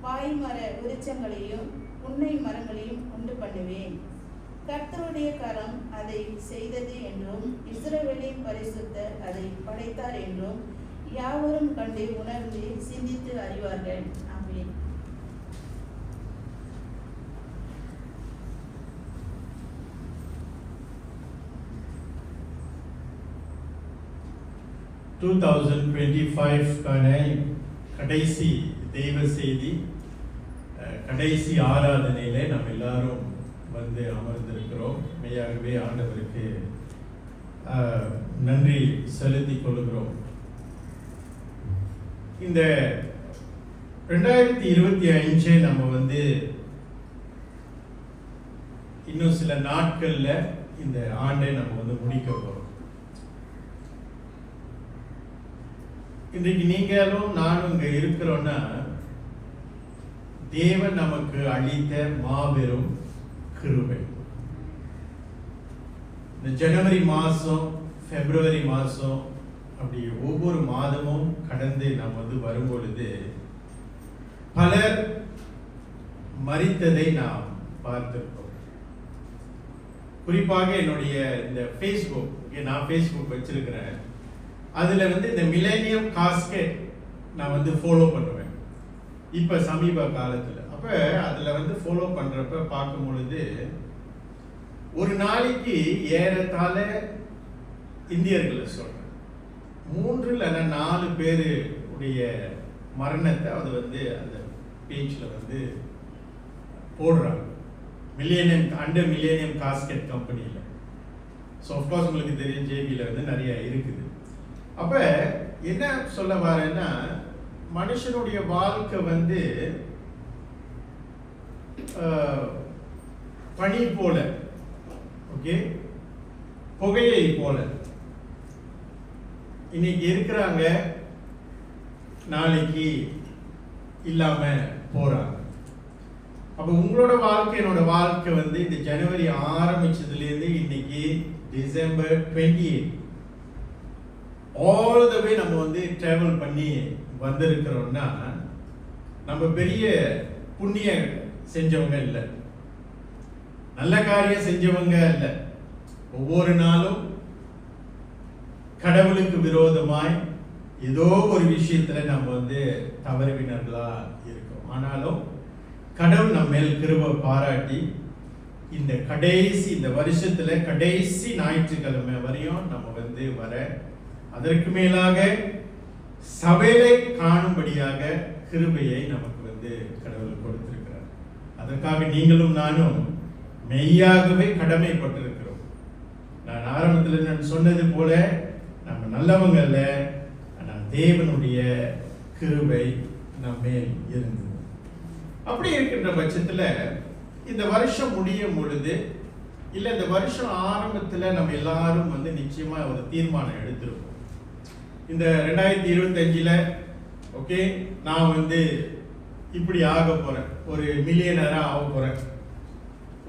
பாய்மர விருட்சங்களையும் புன்னை மரங்களையும் உண்டு பண்ணுவேன். கர்த்தருடைய கரம் அதை செய்தது என்றும் இஸ்ரவேலின் பரிசுத்தர் அதை படைத்தார் என்றும் யாவரும் கண்டு உணர்ந்து சிந்தித்து அறிவார்கள். ஆமென். கடைசி தெய்வ செய்தி, கடைசி ஆராதனையிலே நாம் எல்லாரும் வந்து அமர்ந்திருக்கிறோம். மெய்யாகவே ஆண்டவருக்கு நன்றி செலுத்திக் கொள்கிறோம். இந்த 2025 நம்ம வந்து இன்னும் சில நாட்கள்ல இந்த ஆண்டை நம்ம வந்து முடிக்க போறோம். இன்றைக்கு நீங்களும் நானும் இங்க இருக்கிறோம்னா தேவன் நமக்கு அளித்த மாபெரும் கிருபை. இந்த ஜனவரி மாசம், பிப்ரவரி மாசம், அப்படி ஒவ்வொரு மாதமும் கடந்து நாம் வந்து வரும்பொழுது பலர் மரித்ததை நாம் பார்த்திருக்கோம். குறிப்பாக என்னுடைய இந்த ஃபேஸ்புக், நான் ஃபேஸ்புக் வச்சிருக்கிறேன், அதுல வந்து இந்த மிலேனியம் காஸ்கெட் நான் வந்து ஃபாலோ பண்ணுவேன் இப்ப சமீப காலத்துல. அப்ப அதுல வந்து ஃபாலோ பண்றப்ப பார்க்கும் பொழுது ஒரு நாளைக்கு ஏறத்தாழ இந்தியர்களை சொல்றேன் 3 இல்லைன்னா 4 பேரு உடைய மரணத்தை அது வந்து அந்த பேஜ்ல வந்து போடுறாங்க. அண்டர் மில்லேனியம் காஸ்கெட் கம்பெனியில். ஸோ ஆஃப்கோர்ஸ் உங்களுக்கு தெரியும், ஜேபியில் வந்து நிறைய இருக்குது. அப்ப என்ன சொல்ல வரேன்னா, மனுஷனுடைய வாழ்க்கை வந்து பனி போல, ஓகே, புகையை போல. இன்னைக்கு இருக்கிறாங்க, நாளைக்கு இல்லாம போறாங்க. அப்ப உங்களோட வாழ்க்கை, என்னோட வாழ்க்கை வந்து இந்த ஜனவரி ஆரம்பிச்சதுல இருந்து இன்னைக்கு டிசம்பர் 28 ஆல் த வே நம்ம வந்து டிராவல் பண்ணி வந்திருக்கிறோம்னா நம்ம பெரிய புண்ணிய செஞ்சவங்க இல்லை, நல்ல காரியம் செஞ்சவங்க இல்லை. ஒவ்வொரு நாளும் கடவுளுக்கு விரோதமாய் ஏதோ ஒரு விஷயத்துல நம்ம வந்து தவறுவினர்களா இருக்கோம். ஆனாலும் கடவுள் நம்ம மேல் கிருபை பாராட்டி இந்த வருஷத்துல கடைசி ஞாயிற்றுக்கிழமை வரையும் நம்ம வந்து வர, அதற்கு மேலாக சபையை காணும்படியாக கிருபையை நமக்கு வந்து கடவுள் கொடுத்திருக்கிறார். அதற்காக நீங்களும் நானும் மெய்யாகவே கடமைப்பட்டிருக்கிறோம். நான் ஆரம்பத்தில் நான் சொன்னது போல நம்ம நல்லவங்க அல்ல, ஆனால் தேவனுடைய கிருபை நம்ம மேல் இருந்தது. அப்படி இருக்கின்ற பட்சத்துல இந்த வருஷம் முடியும் பொழுது, இல்ல இந்த வருஷம் ஆரம்பத்துல நம்ம எல்லாரும் வந்து நிச்சயமா ஒரு தீர்மானம் எடுத்திருப்போம். இந்த 2025ல ஓகே, நான் வந்து இப்படி ஆக போறேன், ஒரு மில்லியனரா ஆக போறேன்,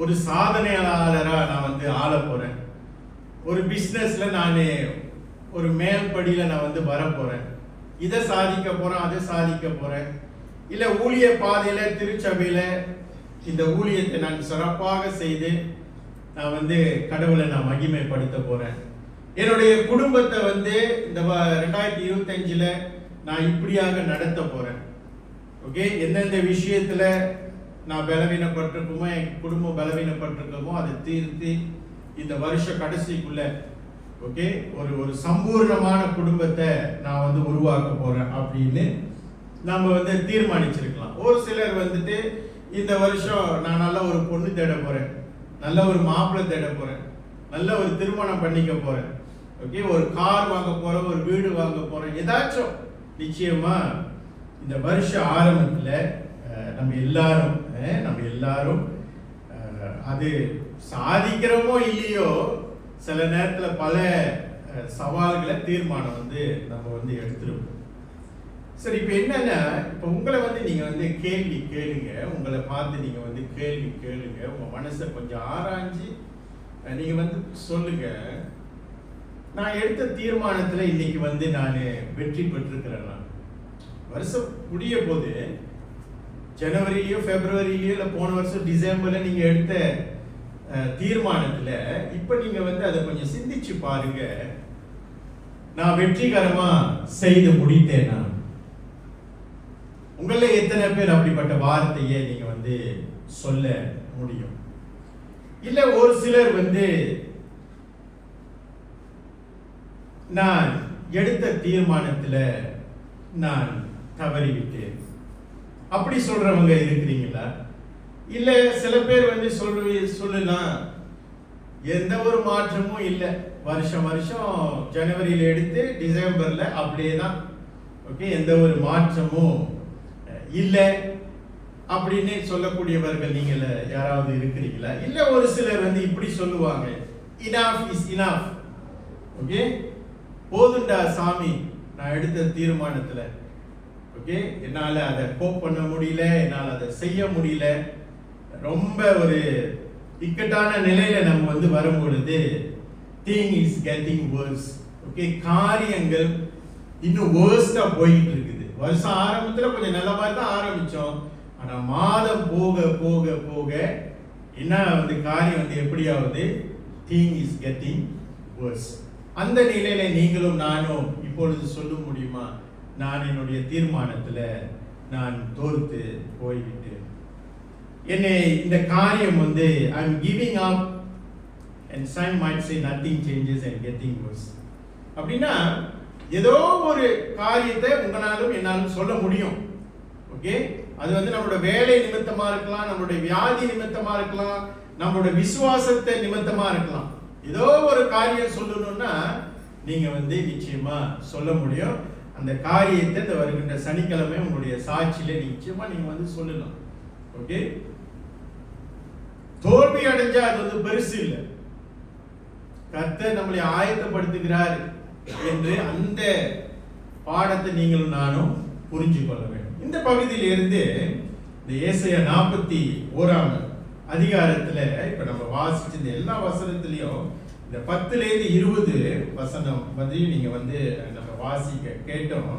ஒரு சாதனையாளரா நான் வந்து ஆள போறேன், ஒரு பிசினஸ்ல நான் ஒரு மேல்படியில நான் வந்து வர போறேன், இதை சாதிக்க போறேன், அதை சாதிக்க போறேன், இல்ல ஊழிய பாதையில திருச்சபையில இந்த ஊழியத்தை நான் சிறப்பாக செய்து நான் வந்து கடவுளை நான் மகிமைப்படுத்த போறேன், என்னுடைய குடும்பத்தை வந்து இந்த 2025ல நான் இப்படியாக நடத்த போறேன். ஓகே, எந்தெந்த விஷயத்துல நான் பலவீனப்பட்டிருக்கோமோ, என் குடும்பம் பலவீனப்பட்டிருக்கோமோ அதை தீர்த்து இந்த வருஷ கடைசிக்குள்ள ஓகே ஒரு சம்பூர்ணமான குடும்பத்தை நான் வந்து உருவாக்க போறேன் அப்படின்னு நம்ம வந்து தீர்மானிச்சிருக்கலாம். ஒரு சிலர் வந்துட்டு இந்த வருஷம் நான் நல்ல ஒரு பொண்ணு தேட போறேன், நல்ல ஒரு மாப்பிள்ளை தேட போறேன், நல்ல ஒரு திருமணம் பண்ணிக்க போறேன், ஓகே, ஒரு கார் வாங்க போறேன், ஒரு வீடு வாங்க போறேன், ஏதாச்சும். நிச்சயமா இந்த வருஷ ஆரம்பத்துல நம்ம எல்லாரும் அது சாதிக்கிறோமோ இல்லையோ சில நேரத்துல பல சவால்களை தீர்மானம் வந்து நம்ம வந்து எடுத்துருப்போம். சரி, இப்ப என்னன்னா, இப்ப உங்களை வந்து நீங்க வந்து கேள்வி கேளுங்க, உங்களை பார்த்து நீங்க வந்து கேள்வி கேளுங்க, உங்க மனசை கொஞ்சம் ஆராய்ஞ்சு நீங்க வந்து சொல்லுங்க, நான் எடுத்த தீர்மானத்துல இன்னைக்கு வந்து நான் வெற்றி பெற்றிருக்கிறேன். வருஷம் முடிய போது ஜனவரியிலயோ பிப்ரவரியிலயோ இல்ல போன வருஷம் டிசம்பர்ல நீங்க எடுத்த தீர்மானத்துல இப்ப நீங்க வந்து அதை கொஞ்சம் சிந்திச்சு பாருங்க, நான் வெற்றிகரமா செய்து முடித்தேனா? உங்கள எத்தனை பேர் அப்படிப்பட்ட வார்த்தையை நீங்க வந்து சொல்ல முடியும்? இல்ல ஒரு சிலர் வந்து நான் எடுத்த தீர்மானத்துல நான் தவறிவிட்டேன் அப்படி சொல்றவங்க இருக்கிறீங்களா? இல்ல சில பேர் வந்து சொல்லலாம், எந்த ஒரு மாற்றமும் இல்லை, வருஷம் ஜனவரியில எடுத்து டிசம்பர்ல அப்படியே தான், ஓகே, எந்த ஒரு மாற்றமும் இல்ல அப்படின்னு சொல்லக்கூடியவர்கள் நீங்கள் யாராவது இருக்கிறீங்களா? இல்ல ஒரு சிலர் வந்து இப்படி சொல்லுவாங்க, enough is enough. ஓகே, போதுண்டா சாமி நான் எடுத்த தீர்மானத்துல. ஓகே, என்னால அதை கோப் பண்ண முடியல, என்னால அதை செய்ய முடியல. ரொம்ப ஒரு இக்கட்டான நிலையில நம்ம வந்து வரும் பொழுது thing is getting worse. Okay, காரியங்கள் இன்னும் worst-ஆ போயிட்டு இருக்குது. வருஷம் ஆரம்பத்துல கொஞ்சம் நல்ல மாதிரி தான் ஆரம்பிச்சோம், ஆனா மாதம் போக போக போக என்ன வந்து காரியம் வந்து எப்படியாவது thing is getting worse. அந்த நிலையில நீங்களும் நானும் இப்பொழுது சொல்ல முடியுமா, நான் என்னுடைய தீர்மானத்துல நான் தோர்த்து போய்விட்டேன், என்னை இந்த காரியம் வந்து I'm giving up, and some might say nothing changes and getting worse. அப்படின்னா ஏதோ ஒரு காரியத்தை உங்களாலும் என்னாலும் சொல்ல முடியும். ஓகே, அது வந்து நம்மளோட வேலை நிமித்தமா இருக்கலாம், நம்மளுடைய வியாதி நிமித்தமா இருக்கலாம், நம்மளோட விசுவாசத்தை நிமித்தமா இருக்கலாம். ஏதோ ஒரு காரியம் சொல்லணும்னா நீங்க வந்து நிச்சயமா சொல்ல முடியும். அந்த காரியத்தை இந்த வருகின்ற சனிக்கிழமை உங்களுடைய சாட்சியில நிச்சயமா நீங்க வந்து சொல்லலாம். ஓகே, தோல்வி அடைஞ்சா அது வந்து பெருசு இல்லை, கர்த்தர் நம்மளை ஆயத்தப்படுத்துகிறார் என்று அந்த பாடத்தை நீங்களும் நானும் புரிஞ்சு கொள்ள வேண்டும். இந்த பகுதியிலிருந்து இந்த ஏசாயா 41ஆம் அதிகாரத்துல இப்ப நம்ம வாசிச்ச இந்த எல்லா வசனத்திலையும் இந்த 10-20 வசனம் வந்து நீங்க வந்து நம்ம வாசிக்க கேட்டோம்.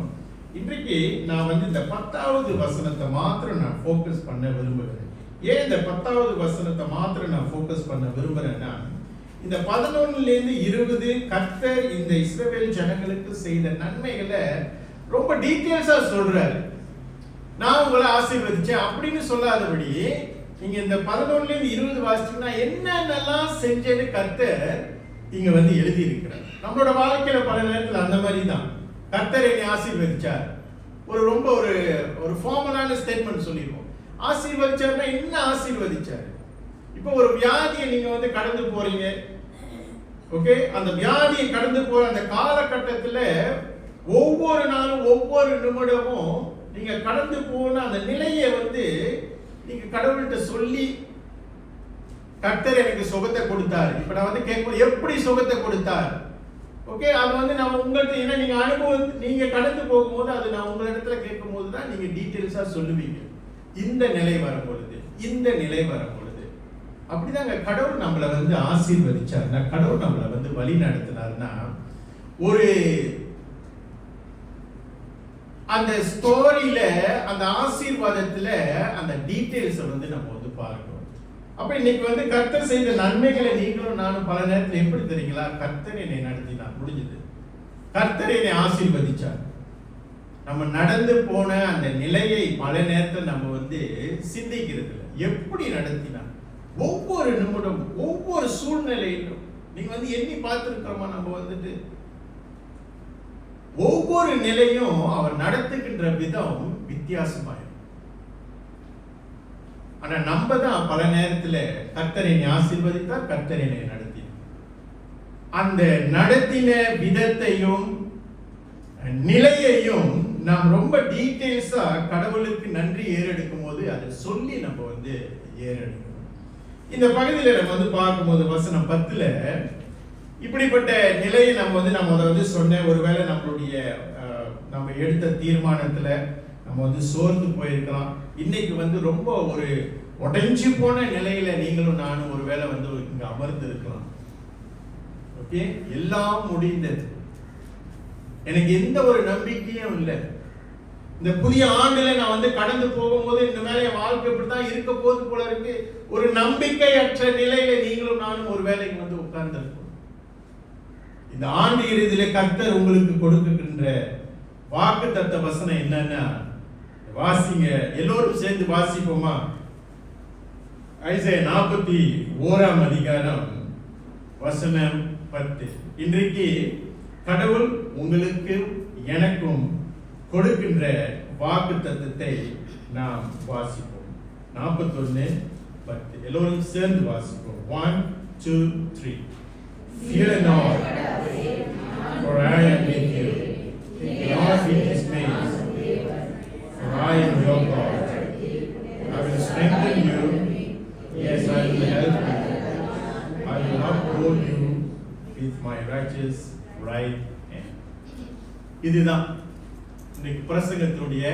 இன்றைக்கு நான் வந்து இந்த 10வது வசனத்தை மாத்திரம் நான் ஃபோக்கஸ் பண்ண விரும்புகிறேன். ஏன் இந்த 10வது வசனத்தை மாத்திரம் நான் ஃபோக்கஸ் பண்ண விரும்புறேன்னா, இந்த 11-20 கர்த்தர் இந்த இஸ்ரவேல் ஜனங்களுக்கு செய்த நன்மைகளை ரொம்ப டீடைல்ஸா சொல்றாரு. நான் உங்களை ஆசீர்வதிச்சேன் அப்படின்னு சொல்லாதபடி நீங்க இந்த 11-20 வாசிச்சீங்கன்னா என்னென்னலாம் செஞ்சேன்னு கர்த்தர் இங்க வந்து எழுதி இருக்கிறார். நம்மளோட வாழ்க்கையில பல நேரத்தில் அந்த மாதிரி தான், கர்த்தர் என்னை ஆசீர்வதிச்சார், ரொம்ப ஒரு ஃபார்மலான ஸ்டேட்மெண்ட் சொல்லிடுவோம். ஆசீர்வதிச்சார்னா என்ன ஆசீர்வதிச்சார்? இப்போ ஒரு வியாதியை நீங்க வந்து கடந்து போறீங்க. ஓகே, அந்த வியாதியை கடந்து போற அந்த காலகட்டத்தில் ஒவ்வொரு நாளும் ஒவ்வொரு நிமிடமும் நீங்க கடந்து போன அந்த நிலையை வந்து நீங்க கடவுள்கிட்ட சொல்லி, கர்த்தர் எனக்கு சுகத்தை கொடுத்தார். இப்ப நான் வந்து கேட்கும் எப்படி சுகத்தை கொடுத்தார்? ஓகே, அது வந்து நான் உங்கள்கிட்ட என்ன நீங்க நீங்க கடந்து போகும்போது அது நான் உங்க இடத்துல கேட்கும் போது தான் நீங்க டீட்டெயில்ஸா சொல்லுவீங்க. இந்த நிலை வரும் பொழுது, இந்த நிலை வரும் பொழுது அப்படிதாங்க கடவுள் நம்மளை வந்து ஆசீர்வதிச்சாருன்னா, கடவுள் நம்மளை வந்து வழி நடத்தினார்னா, ஒரு அந்த ஸ்டோரியில அந்த ஆசீர்வாதத்துல அந்த டீடைல்ஸ் வந்து நம்ம வந்து பார்க்கணும். அப்ப இன்னைக்கு வந்து கர்த்தர் செய்த நன்மைகளை நீங்களும் நானும் பல நேரத்தில் எப்படி தெரியுங்களா, கர்த்தர் என்னை நடத்தினார், முடிஞ்சது. கர்த்தர் என்னை ஆசீர்வதிச்சார். நம்ம நடந்து போன அந்த நிலையை பல நேரத்தில் நம்ம வந்து சிந்திக்கிறது இல்லை. எப்படி நடத்தினார்? ஒவ்வொரு நிமிடம் ஒவ்வொரு சூழ்நிலையிலும் நீங்க வந்து எண்ணி பார்த்திருக்கிறோமா? நம்ம வந்துட்டு ஒவ்வொரு நிலையும் அவர் நடத்துகின்ற விதம் வித்தியாசமாய். ஆனா நம்ம தான் பல நேரத்துல கர்த்தர் என்னை ஆசீர்வதித்தார், கர்த்தர் என்னை நடத்தினார். அந்த நடத்தின விதத்தையும் நிலையையும் நாம் ரொம்ப டீடைல்ஸா கடவுளுக்கு நன்றி ஏறெடுக்கும் போது அதை சொல்லி நம்ம வந்து ஏறெடுக்கணும். இந்த பகுதியில நம்ம வந்து பார்க்கும்போது வசனம் 10ல இப்படிப்பட்ட நிலையை நம்ம வந்து சொன்ன, ஒருவேளை நம்மளுடைய நம்ம எடுத்த தீர்மானத்துல நம்ம வந்து சோர்ந்து போயிருக்கலாம். இன்னைக்கு வந்து ரொம்ப ஒரு உடைஞ்சு போன நிலையில நீங்களும் நானும் ஒருவேளை வந்து இங்க அமர்ந்து இருக்கலாம். ஓகே, எல்லாம் முடிந்தது, எனக்கு எந்த ஒரு நம்பிக்கையும் இல்லை, இந்த புதிய ஆண்டுல நான் வந்து கடந்து போகும்போது இந்த மேல என் வாழ்க்கை இப்படித்தான் இருக்க போது போல இருக்கு, ஒரு நம்பிக்கையற்ற நிலையில நீங்களும் நானும் ஒரு வேலைக்கு வந்து உட்கார்ந்து இருக்கோம். இந்த ஆண்டு இறுதியில கர்த்தர் உங்களுக்கு கொடுக்கின்ற வாக்குத்தத்த வசனம் என்னன்னா, வாசிங்க, எல்லோரும் சேர்ந்து வாசிப்போமா? ஐசையா 41ஆம் அதிகாரம் வசனம் 10. இன்றைக்கு கடவுள் உங்களுக்கு எனக்கும் கொடுக்கின்ற வாக்குத்தத்தத்தை நாம் வாசிப்போம். 41:10 எல்லோரும் சேர்ந்து வாசிப்போம். 1, 2, 3. Fear not, for I am with you. Be not be dismayed, For I am your God. I will strengthen you. Yes, I will help you. I will uphold you with my righteous right hand. இதுதான் இன்னைக்கு பிரசங்கத்தினுடைய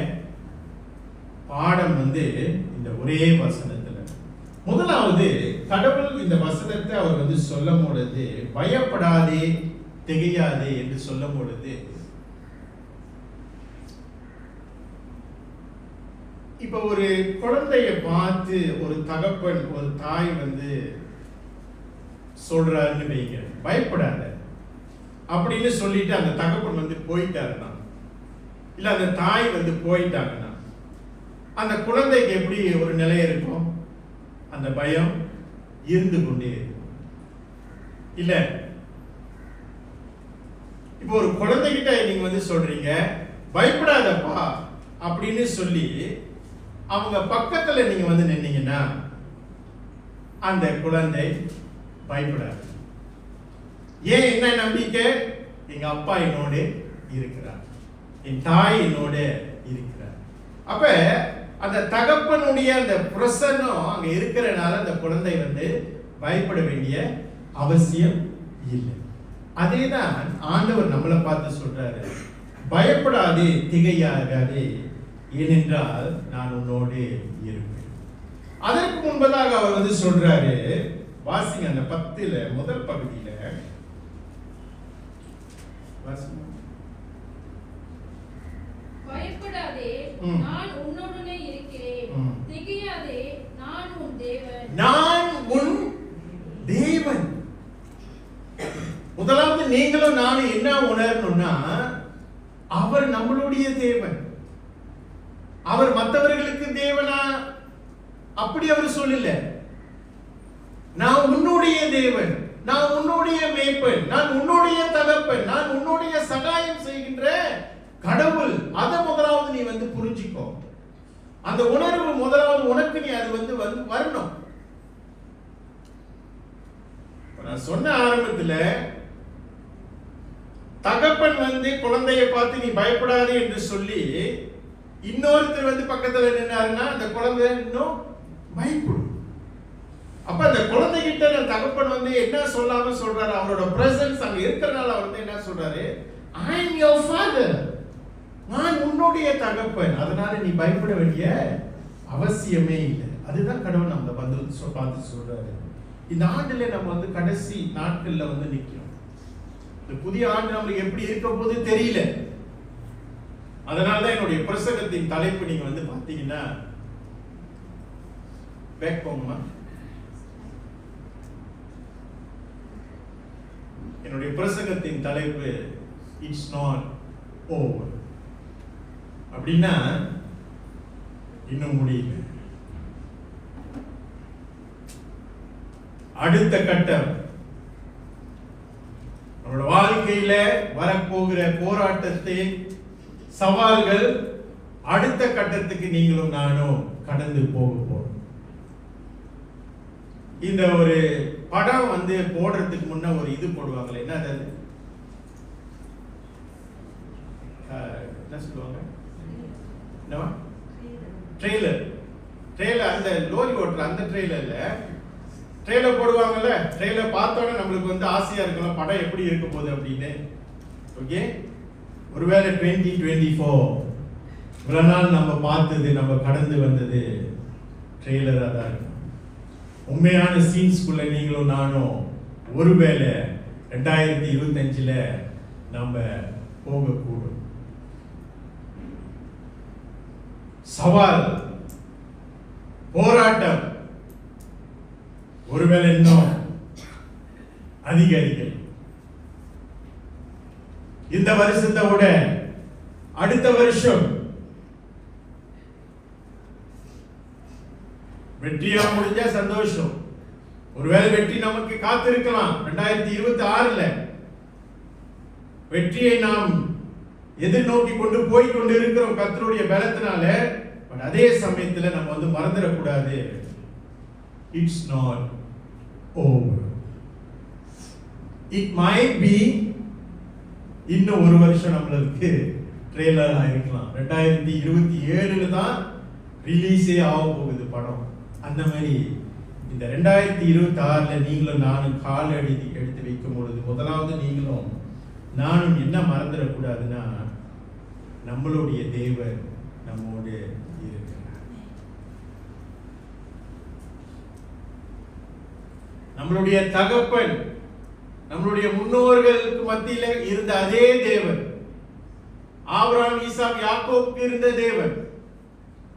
பாடம் இந்த ஒரே வசனத்துல. முதலாவது, கடவுள் இந்த வசனத்தை அவர் சொல்லும் பொழுது பயப்படாதே திகையாதே என்று சொல்லும் பொழுது, இப்ப ஒரு குழந்தைய பார்த்து ஒரு தகப்பன் ஒரு தாய் சொல்றாருன்னு வைங்க, பயப்படாத அப்படின்னு சொல்லிட்டு அந்த தகப்பன் போயிட்டாருன்னா, இல்ல அந்த தாய் போயிட்டாங்கன்னா, அந்த குழந்தைக்கு எப்படி ஒரு நிலை இருக்கும்? அந்த பயம் இருந்து கொண்டே இருக்கும். இல்ல இப்போ ஒரு குழந்தைகிட்ட நீங்க சொல்றீங்க பயப்படாதப்பா அப்படின்னு சொல்லி அவங்க பக்கத்துல நீங்க நின்னீங்கன்னா அந்த குழந்தை பயப்படாது. ஏன்? என்ன நம்பிக்கை? எங்க அப்பா என்னோட இருக்கிறார், என் தாய் என்னோட இருக்கிறார். அப்ப அந்த தகப்பனுடைய அந்த பிரசன்னம் அங்க இருக்கிறனால அந்த குழந்தை பயப்பட வேண்டிய அவசியம் இல்லை. அதேதான் ஆண்டவர் நம்மளை பார்த்து சொல்றாரு, பயப்படாதே திகையாகாதே, ஏனென்றால் நான் உன்னோடு இருப்பேன். அதற்கு முன்பதாக அவர் சொல்றாரு, வாசிங்க அந்த 10 முதல் பகுதியில வாசிங்க. பயப்படாதே, நான் உன்னோடுனே இருக்கிறேன். திகையாதே, நான் உன் தேவன். நான் உன் தேவன். முதலாவது நீங்களும் நானும் என்ன உணரணும்னா, அவர் நம்மளுடைய தேவன். அவர் மற்றவர்களுக்கு தேவனா அப்படி அவர் சொல்லல. நான் உன்னுடைய தேவன், நான் உன்னுடைய மேய்ப்பன், நான் உன்னுடைய தகப்பன், நான் உன்னுடைய சகாயம் செய்கின்ற கடவுள். அதை முதலாவது நீ புரிஞ்சுக்கோ. அந்த உணர்வு முதலாவது உனக்கு நீ அது வரணும். நான் சொன்ன ஆரம்பத்துல தகப்பன் குழந்தைய பார்த்து நீ பயப்படாதே என்று சொல்லி இன்னொருத்தர் பக்கத்துல நின்னாருன்னா அந்த குழந்தை இன்னும் பயப்படும். அப்ப அந்த குழந்தைகிட்ட தகப்பன் என்ன சொல்லாம சொல்றாரு, அவரோட பிரசன்ஸ் அங்க இருக்கிறனால அவர் என்ன சொல்றாரு, I am your father, நான் உன்னுடைய தகப்பன், அதனால நீ பயப்பட வேண்டிய அவசியமே இல்லை. அதுதான் கடவுள் நம்மளை பார்த்து சொல்றாரு. இந்த ஆண்டுல நம்ம கடைசி நாட்கள்ல நிக்கிறோம். இந்த புதிய ஆண்டு நம்மளுக்கு எப்படி இருக்க போது தெரியல. அதனாலதான் என்னுடைய பிரசங்கத்தின் தலைப்பு நீங்க பாத்தீங்கன்னா, பேக் போங்கம்மா. என்னுடைய பிரசங்கத்தின் தலைப்பு இட்ஸ் நாட் ஓவர். அப்படின்னா இன்னும் முடியல. அடுத்த கட்டம் நம்மளோட வாழ்க்கையில வரப்போகிற போராட்டத்தை, சவால்கள், அடுத்த கட்டத்துக்கு நீங்களும் நானும் கடந்து போக போறோம். இந்த ஒரு படம் போடுறதுக்கு முன்ன ஒரு இது போடுவாங்களே, என்ன சொல்லுவாங்க, ட்ரெய்லர். அந்த லோரி ஓட்டுற அந்த ட்ரெய்லர் போடுவாங்கல்ல. ட்ரெய்லர் பார்த்தோன்னே நம்மளுக்கு ஆசையா இருக்கலாம், படம் எப்படி இருக்க போகுது அப்படின்னு. ஓகே, ஒருவேளை 2024 இவ்வளவு நாள் நம்ம பார்த்தது, நம்ம கடந்து வந்தது ட்ரெய்லரா தான் இருக்கும். உண்மையான சீன்ஸ்குள்ள நீங்களும் நானும் ஒருவேளை 2025ல நம்ம போகக்கூடும். சவால், போராட்டம் ஒருவேளை இன்னும் அதிகரிக்கும். இந்த வருஷத்தை விட அடுத்த வருஷம் வெற்றியா முடிஞ்சா சந்தோஷம். ஒருவேளை வெற்றி நமக்கு காத்திருக்கலாம். 2026ல வெற்றியை நாம் எதிர்நோக்கி கொண்டு போய் கொண்டு இருக்கிறோம் கர்த்தருடைய பலத்தினால. பட் அதே சமயத்துல நம்ம மறந்துடக்கூடாது, it's not over. It might be இன்னும் ஒரு வருஷம் நம்மளுக்கு ட்ரெய்லரா இருக்கலாம். 2027 தான் ரிலீஸே ஆக போகுது படம். அந்த மாதிரி இந்த 2026 நீங்களும் நானும் கால் எடுத்து வைக்கும் பொழுது முதலாவது நீங்களும் நானும் என்ன மறந்துடக்கூடாதுன்னா, நம்மளுடைய தேவன் நம்மோடு இருக்கிறார். நம்மளுடைய தகப்பன், நம்மளுடைய முன்னோர்களுக்கு மத்தியில இருந்த அதே தேவன், ஆபிரகாம், ஈசாக், யாக்கோபுக்கு இருந்த தேவன்,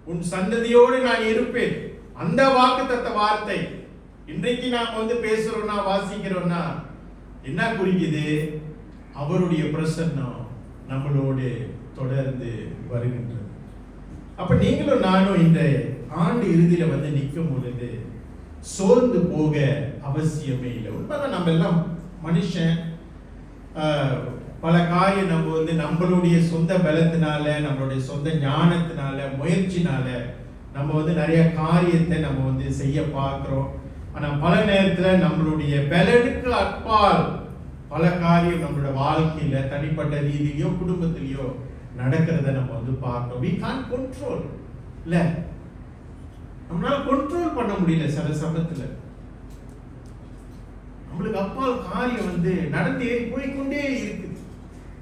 உன் சந்ததியோடு நான் இருப்பேன், அந்த வாக்குத்தத்த வார்த்தை இன்றைக்கு நாம் பேசுறோம்னா வாசிக்கிறோம்னா என்ன குறிக்குது? அவருடைய பிரசன்னம் நம்மளோடு தொடர்ந்து வருகின்றது. அப்ப நீங்களும் நானும் இந்த ஆண்டு இறுதியில நிற்கும் பொழுது சோர்ந்து போக அவசியமே இல்லை. உண்மைதான், நம்ம எல்லாம் மனுஷன். பல காரியம் நம்ம நம்மளுடைய சொந்த பலத்தினால, நம்மளுடைய சொந்த ஞானத்தினால, முயற்சினால நம்ம நிறைய காரியத்தை நம்ம செய்ய பார்க்கிறோம். ஆனா பல நேரத்துல நம்மளுடைய பலனுக்கு அப்பால் பல காரியம் நம்மளோட வாழ்க்கையில தனிப்பட்ட ரீதியிலயோ குடும்பத்திலயோ நடக்கிறத நம்ம பார்க்கிறோம். we can't control இல்ல, நம்மளால கண்ட்ரோல் பண்ண முடியல. சில சமயத்துல நம்மளுக்கு அப்பால் காரியம் நடந்தே போய்கொண்டே இருக்குது.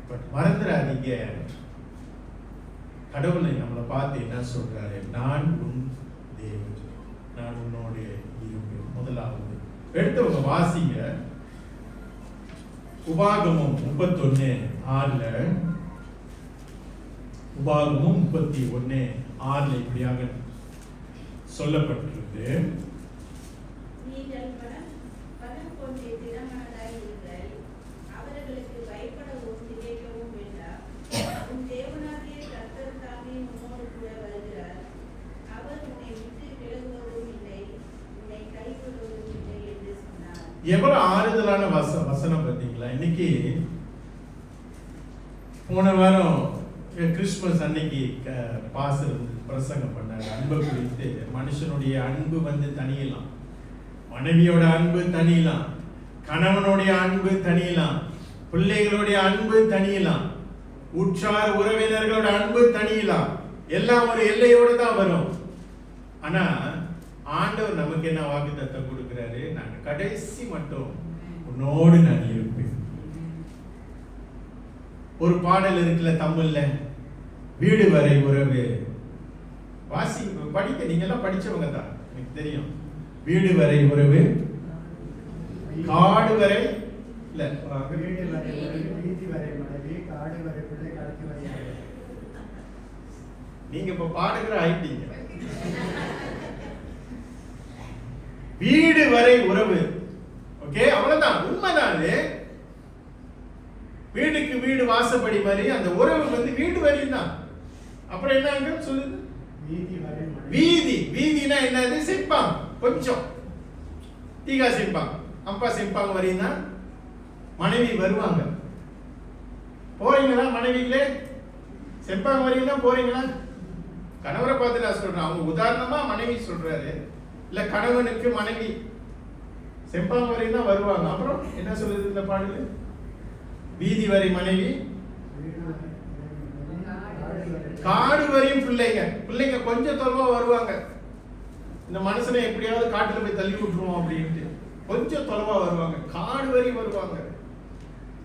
பட் மறந்துடாதீங்க, கடவுளை நம்மளை பார்த்து என்ன சொல்றாரு? நான் உன் தேவன், நான் உன்னோடு இருப்பேன். முதலாவது எடுத்தவங்க வாசிங்க, உபாகமம் 31:6. உபாகமம் 31:6 இப்படியாக சொல்லப்பட்டிருக்கு. நீங்கள் பலம் கொண்டே திடமனதாய் இருங்கள், அவர்களுக்கு பயப்படவும் திகைக்கவும் வேண்டாம். உன் தேவனாகிய கர்த்தர் தாமே உன்னோடு கூட வருகிறார். அவர் உன்னை விட்டு விலகுவதும் இல்லை, உன்னை கைவிடுவதும் இல்லை என்று சொன்னார். எவ்வளவு ஆறுதலான வசனம் பார்த்தீங்களா? இன்னைக்கு போன வாரம் கிறிஸ்துமஸ் அன்னைக்கு பாஸ்டர் பிரசங்கம் பண்ணாரு. அன்பை குறித்து, மனுஷனுடைய அன்பு தனியலாம், மனைவியோட அன்பு தனியலாம், கணவனுடைய அன்பு தனியலாம், பிள்ளைகளுடைய அன்பு தனியலாம், உற்றார் உறவினர்களோட அன்பு தனியலாம். எல்லாம் ஒரு எல்லையோடு தான் வரும். ஆனா ஆண்டவர் நமக்கு என்ன வாக்குத்தத்தம் கொடுக்கிறாரு? நான் கடைசி மட்டும் உன்னோடு நான் இருப்பேன். ஒரு பாடல் இருக்குல்ல தமிழ்ல, வீடு வரை உறவு. வாசி படிக்க, நீங்க எல்லாம் படிச்சவங்க தான், எனக்கு தெரியும். வீடு வரை உறவு, காடு வரை இல்ல, வீடு வரை உறவு, வீதி வரை மனைவி, காடு வரை பிள்ளை, கடத்தி வரை. நீங்க இப்ப பாடுகிற ஆயிட்டீங்க. வீடு வரை உறவு, ஓகே, அவ்வளவுதான், உண்மைதான். வீடுக்கு வீடு வாசப்படி மாதிரி அந்த உறவு வீடு வரையும் தான். அப்புறம் என்ன சொல்லுது? வீதி வரை. வீதி, வீதினா என்னது? சிம்பாங், கொஞ்சம் தீகா சிம்பாங், அம்பா சிம்பாங் வரையும் தான் மனைவி வருவாங்க. போறீங்களா மனைவிகளே? செம்பாங் வரையும் தான் போறீங்களா? கணவரை பார்த்து நான் சொல்றேன், அவங்க உதாரணமா மனைவி சொல்றாரு. இல்ல கணவனுக்கு மனைவி செம்பாங் வரையும் தான் வருவாங்க. அப்புறம் என்ன சொல்லுது இந்த பாடல்? வீதி வரை மனைவி, காடு வரையும் பிள்ளைங்க. பிள்ளைங்க கொஞ்சம் தொலைவா வருவாங்க. இந்த மனுஷனை எப்படியாவது காட்டுல போய் தள்ளி விட்டுருவோம் அப்படின்ட்டு கொஞ்சம் தொலைவா வருவாங்க, காடு வரையும் வருவாங்க.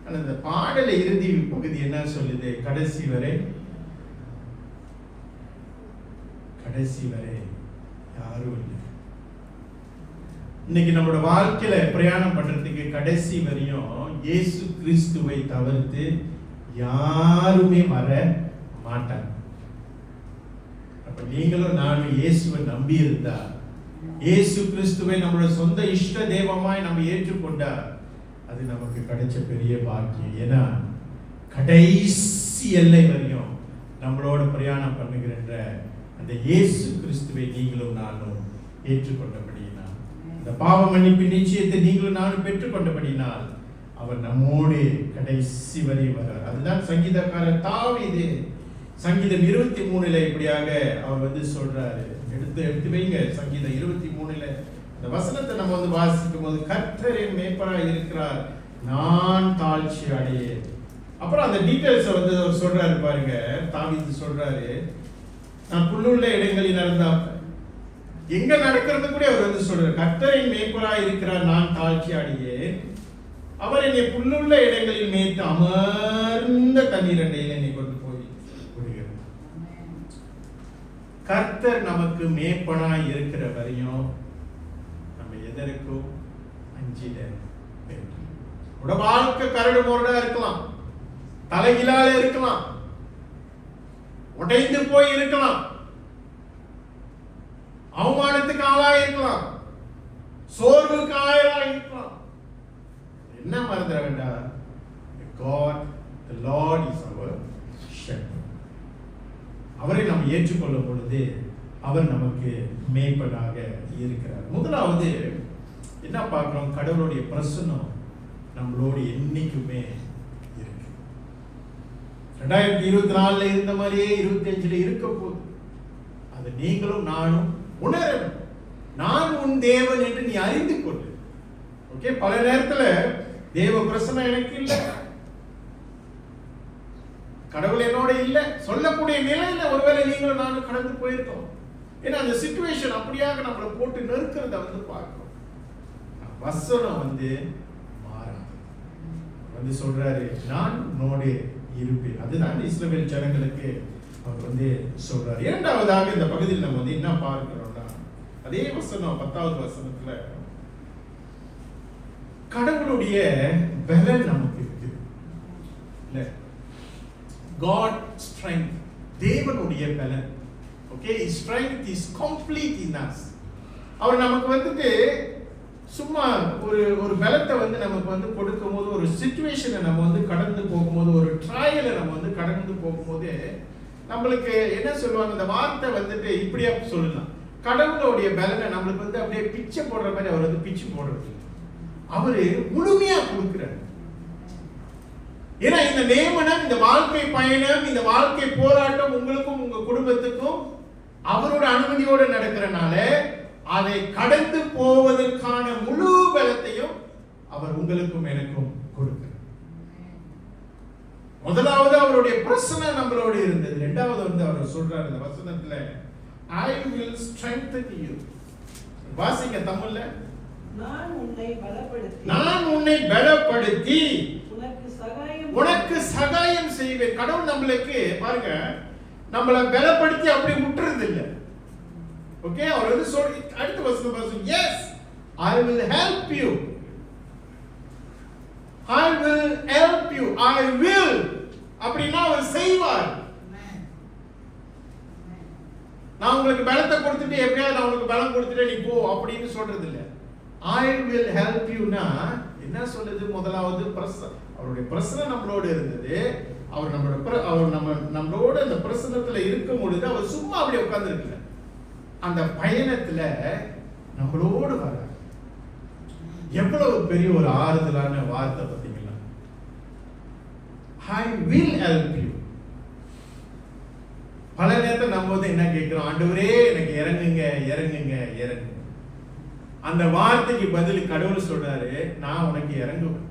ஆனா இந்த பாடல இறுதி பகுதி என்ன சொல்லுது? கடைசி வரை, கடைசி வரை யாரும் இல்லை. இன்னைக்கு நம்மளோட வாழ்க்கையில பிரயாணம் பண்றதுக்கு கடைசி வரையும் இயேசு கிறிஸ்துவை தவிர்த்து யாருமே வர மாட்டாங்க. அப்ப நீங்களும் நானும் இயேசுவை நம்பி இருந்தா, இயேசு கிறிஸ்துவை நம்மளோட சொந்த இஷ்ட தெய்வமாய் நம்ம ஏற்றுக்கொண்டா, அது நமக்கு கிடைச்ச பெரிய பாக்கியம். ஏன்னா கடைசி எல்லை வரையும் நம்மளோட பிரயாணம் பண்ணுகின்ற அந்த இயேசு கிறிஸ்துவை நீங்களும் நானும் ஏற்றுக்கொண்டபடியினால், இந்த பாவ மன்னிப்பு நிச்சயத்தை நீங்களும் நானும் பெற்றுக்கொண்டபடியினால் அவர் நம்மோடு கடைசி வரை வரார். அதுதான் சங்கீதக்காரர் தாவீது சங்கீதம் 23 இப்படியாக அவர் சொல்றாரு. எடுத்து வைங்க. சங்கீதம் 23 இந்த வசனத்தை நம்ம வாசிக்கும் போது, கர்த்தர் என் மேய்ப்பராய் இருக்கிறார், நான் தாழ்ச்சி அடையேன். அப்புறம் அந்த டீடைல்ஸ் வந்து அவர் சொல்றாரு பாருங்க, தாவீது சொல்றாரு, நான் புல்லுள்ள இடங்களில் நடந்தா எங்க நடக்கிறது கூட அவர் வந்து சொல்றாரு, கர்த்தரின் மேய்ப்பராய் இருக்கிறார், நான் தாழ்ச்சி அடையேன், அவர் என்னை புல்லுள்ள இடங்களில் மேய்த்து அமர்ந்த தண்ணீர் அண்டையில் என்னை கொண்டு போய் விடுகிறார். கர்த்தர் நமக்கு மேய்ப்பனாய் இருக்கிற வரையும் நம்ம எதற்கும் அஞ்சிட வேண்டும். உட வாழ்க்கை கரடு முரடா இருக்கலாம், தலைகீழால இருக்கலாம், உடைந்து போய் இருக்கலாம், அவமானத்துக்கு ஆளாக இருக்கலாம், சோர்வுக்கு ஆளாக இருக்கலாம். என்ன மறந்துட வேண்டாம், God, the Lord is our shepherd. அவரை நாம் ஏற்றுக்கொள்ளும் பொழுது அவர் நமக்கு மேய்ப்பனாக இருக்கிறார். முதலாவது என்ன பார்க்கிறோம், கடவுளுடைய பிரசன்னம் நம்மளோடு என்னைக்குமே இருக்கு. 2024 இருந்த மாதிரியே 25 இருக்க போகுது. அது நீங்களும் நானும் உணரணும். நான் உன் தேவன் என்று நீ அறிந்து கொள்ளு. ஓகே, பல நேரத்துல தேவ பிரசன்னம் எனக்கு இல்லை, கடவுள் என்னோட இல்லை சொல்லக்கூடிய நிலையில ஒருவேளை நீங்களும் நானும் கடந்து போயிருக்கோம். ஏன்னா அந்த சிச்சுவேஷன் அப்படியாக நம்மளை போட்டு நெருக்கிறத வந்து பார்க்கிறோம். வசனம் வந்து மாறாது. வந்து சொல்றாரு, நான் உன்னோடு இருப்பேன். அதுதான் இஸ்ரவேல் ஜனங்களுக்கு அவர் வந்து சொல்றாரு. இரண்டாவதாக இந்த பகுதியில் நம்ம வந்து என்ன பார்க்கிறோம்னா, அதே வசனம் 10வது வசனத்துல கடவுளுடைய பலன் நமக்கு இருக்கு இல்ல, God strength, தேவனுடைய பலன். Okay, his strength is complete in us. அவர் நமக்கு வந்துட்டு சும்மா ஒரு பலத்தை வந்து நமக்கு வந்து கொடுக்கும்போது, ஒரு சிச்சுவேஷனை நம்ம வந்து கடந்து போகும்போது, ஒரு ட்ரையலை நம்ம வந்து கடந்து போகும்போது நம்மளுக்கு என்ன சொல்லுவாங்க, இந்த வார்த்தை வந்துட்டு இப்படியா சொல்லலாம், கடவுளுடைய பலனை நம்மளுக்கு வந்து அப்படியே பிச்சை போடுற மாதிரி அவர் வந்து பிச்சு போடுறது, அவரு முழுமையா கொடுக்கிறார். ஏன்னா இந்த நியமனம், இந்த வாழ்க்கை பயணம், இந்த வாழ்க்கை போராட்டம் உங்களுக்கும் உங்க குடும்பத்துக்கும் அவரோட அனுமதியோடு நடக்கிறனால அதை கடந்து போவதற்கான முழு பலத்தையும் அவர் உங்களுக்கும் எனக்கும் கொடுக்கிறார். முதலாவது அவருடைய பிரசன்னம் நம்மளோடு இருந்தது. இரண்டாவது வந்து அவர் சொல்றாரு இந்த வசனத்துல, I will strengthen you. வாசிங்க தமிழ்ல, நான் உன்னை பலப்படுத்தி உனக்கு சகாயம் செய்வேன். கடவுள் நம்மளுக்கு பாருங்க, நம்மளை பலப்படுத்தி அப்படி விட்டுறது இல்லை. ஓகே, அவர் வந்து சொல்லி அடுத்த வசனம் பாருங்க, yes I will help you, I will help you, I will அப்படினா அவர் செய்வார். நான் உங்களுக்கு பலத்தை கொடுத்துட்டு எப்படியாவது நான் உங்களுக்கு பலம் கொடுத்துட்டு நீ போ அப்படின்னு சொல்றது இல்லை. I will help you னா என்ன சொல்லுது, முதலாவது அவருடைய பிரசன்னம் நம்மளோடு இருந்தது. அவர் நம்மளோட அந்த பிரசன்னத்துல இருக்கும் பொழுது அவர் சும்மா அப்படியே உட்கார்ந்துருக்கல, அந்த பயணத்துல நம்மளோடு வர. எவ்வளவு பெரிய ஒரு ஆறுதலான வார்த்தை பார்த்தீங்களா, I will help you. பல நேரத்தில் நம்ம வந்து என்ன கேட்கிறோம், ஆண்டவரே எனக்கு இறங்குங்க இறங்குங்க இறங்குங்க. அந்த வார்த்தைக்கு பதில் கடவுள் சொல்றாரு, நான் உனக்கு இறங்குவேன்,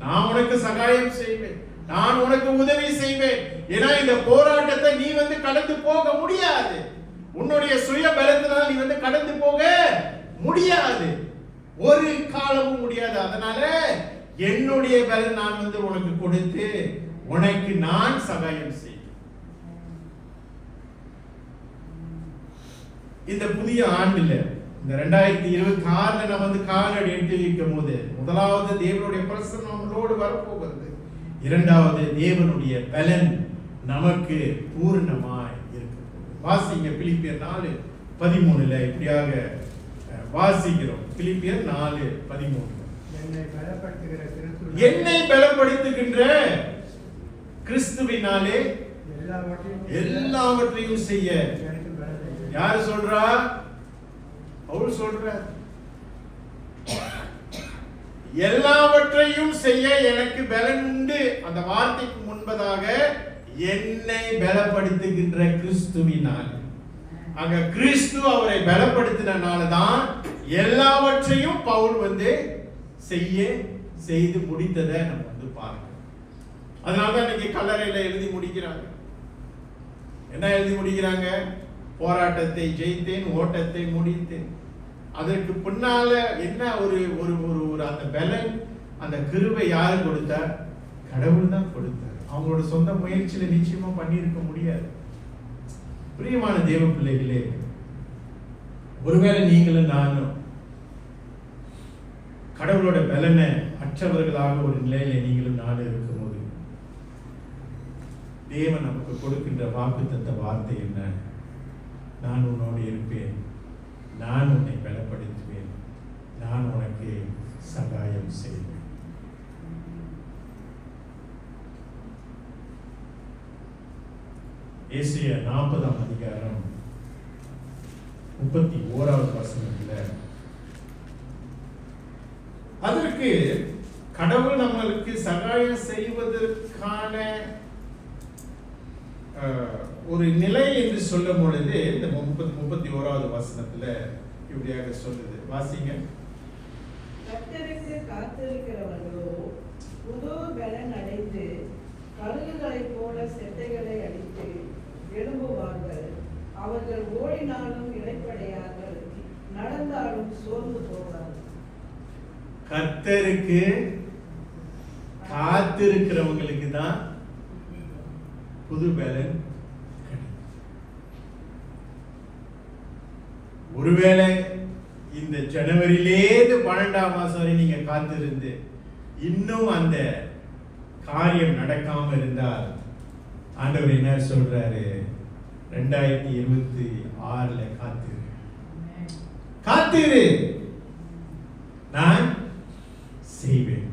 நான் உனக்கு சகாயம் செய்வேன், நான் உனக்கு உதவி செய்வேன். ஏன்னா இந்த போராட்டத்தை நீ வந்து கடந்து போக முடியாது, உன்னுடைய சுய பலத்தினால் நீ வந்து கடந்து போக முடியாது, ஒரு காலமும் முடியாது. அதனால என்னுடைய பலன் நான் வந்து உனக்கு கொடுத்து உனக்கு நான் சகாயம் செய்வேன். இந்த புதிய ஆண்டுல இந்த 2026 நம்ம வந்து காலடி எடுத்து வைக்கும் போது, முதலாவது தேவனுடைய பிரசன்னம் நம்மளோடு வரப்போகிறது, இரண்டாவது தேவனுடைய பலன் நமக்கு பூர்ணமாய் இருக்கு. வாசிங்க பிலிப்பியர் 4:13 இப்படியாக வாசிக்கிறோம். பிலிப்பியர் 4:13 என்னை பலப்படுத்துகின்ற கிறிஸ்துவினாலே எல்லாவற்றையும் செய்ய. யாரு சொல்றா? பவுல் சொல்றார், எல்லாவற்றையும் செய்ய எனக்கு பலன் உண்டு. அந்த வார்த்தைக்கு முன்பதாக என்னை பலப்படுத்துகின்ற கிறிஸ்துவினால், அங்க கிறிஸ்து அவரை பலப்படுத்தினால்தான் எல்லாவற்றையும் பவுல் வந்து செய்து முடித்ததை நம்ம வந்து பார்க்கிறோம். அதனாலதான் இன்னைக்கு கல்லறையில எழுதி முடிக்கிறாங்க. என்ன எழுதி முடிக்கிறாங்க? போராட்டத்தை ஜெயித்தேன், ஓட்டத்தை முடித்தேன். அதற்கு பின்னால என்ன ஒரு ஒரு ஒரு அந்த பலன், அந்த கிருபை யாரு கொடுத்தார்? கடவுள் தான் கொடுத்தார். அவங்களோட சொந்த முயற்சியில நிச்சயமா பண்ணியிருக்க முடியாது. பிரியமான தேவ பிள்ளைகளே, ஒருவேளை நீங்களும் நானும் கடவுளோட பலனை அற்றவர்களாக ஒரு நிலையில நீங்களும் நானும் இருக்கும்போது தேவன் நமக்கு கொடுக்கின்ற வாக்குத்தத்த வார்த்தை என்ன? நான் உன்னோடு இருப்பேன், நான் உன்னை பலப்படுத்துவேன், நான் உனக்கு சகாயம் செய்வேன். ஏசாயா 40ஆம் அதிகாரம் 31வது வசனத்துல அதற்கு கடவுள் நம்மளுக்கு சகாயம் செய்வதற்கான ஒரு நிலை என்று சொல்லும் பொழுது இந்த 31வது வசனத்துல இப்படியாக சொல்லுது. வாசிங்க. கர்த்தருக்கு காத்திருக்கிறவர்களோ புது பலன் அடைந்து கழுகுகளைப் போல செட்டைகளை அடித்து எழும்புவார்கள். அவர்கள் ஓடினாலும் இளைப்படையார்கள், நடந்தாலும் சோர்ந்து போவார்கள். கர்த்தருக்கு காத்திருக்கிறவங்களுக்கு தான் புது பலன். ஒருவேளை இந்த ஜனவரியிலேருந்து 12ஆம் மாசம் வரை நீங்க காத்திருந்து இன்னும் அந்த காரியம் நடக்காம இருந்தால் ஆண்டவர் என்ன சொல்றாரு? 2026 காத்திரு, நான் செய்வேன்,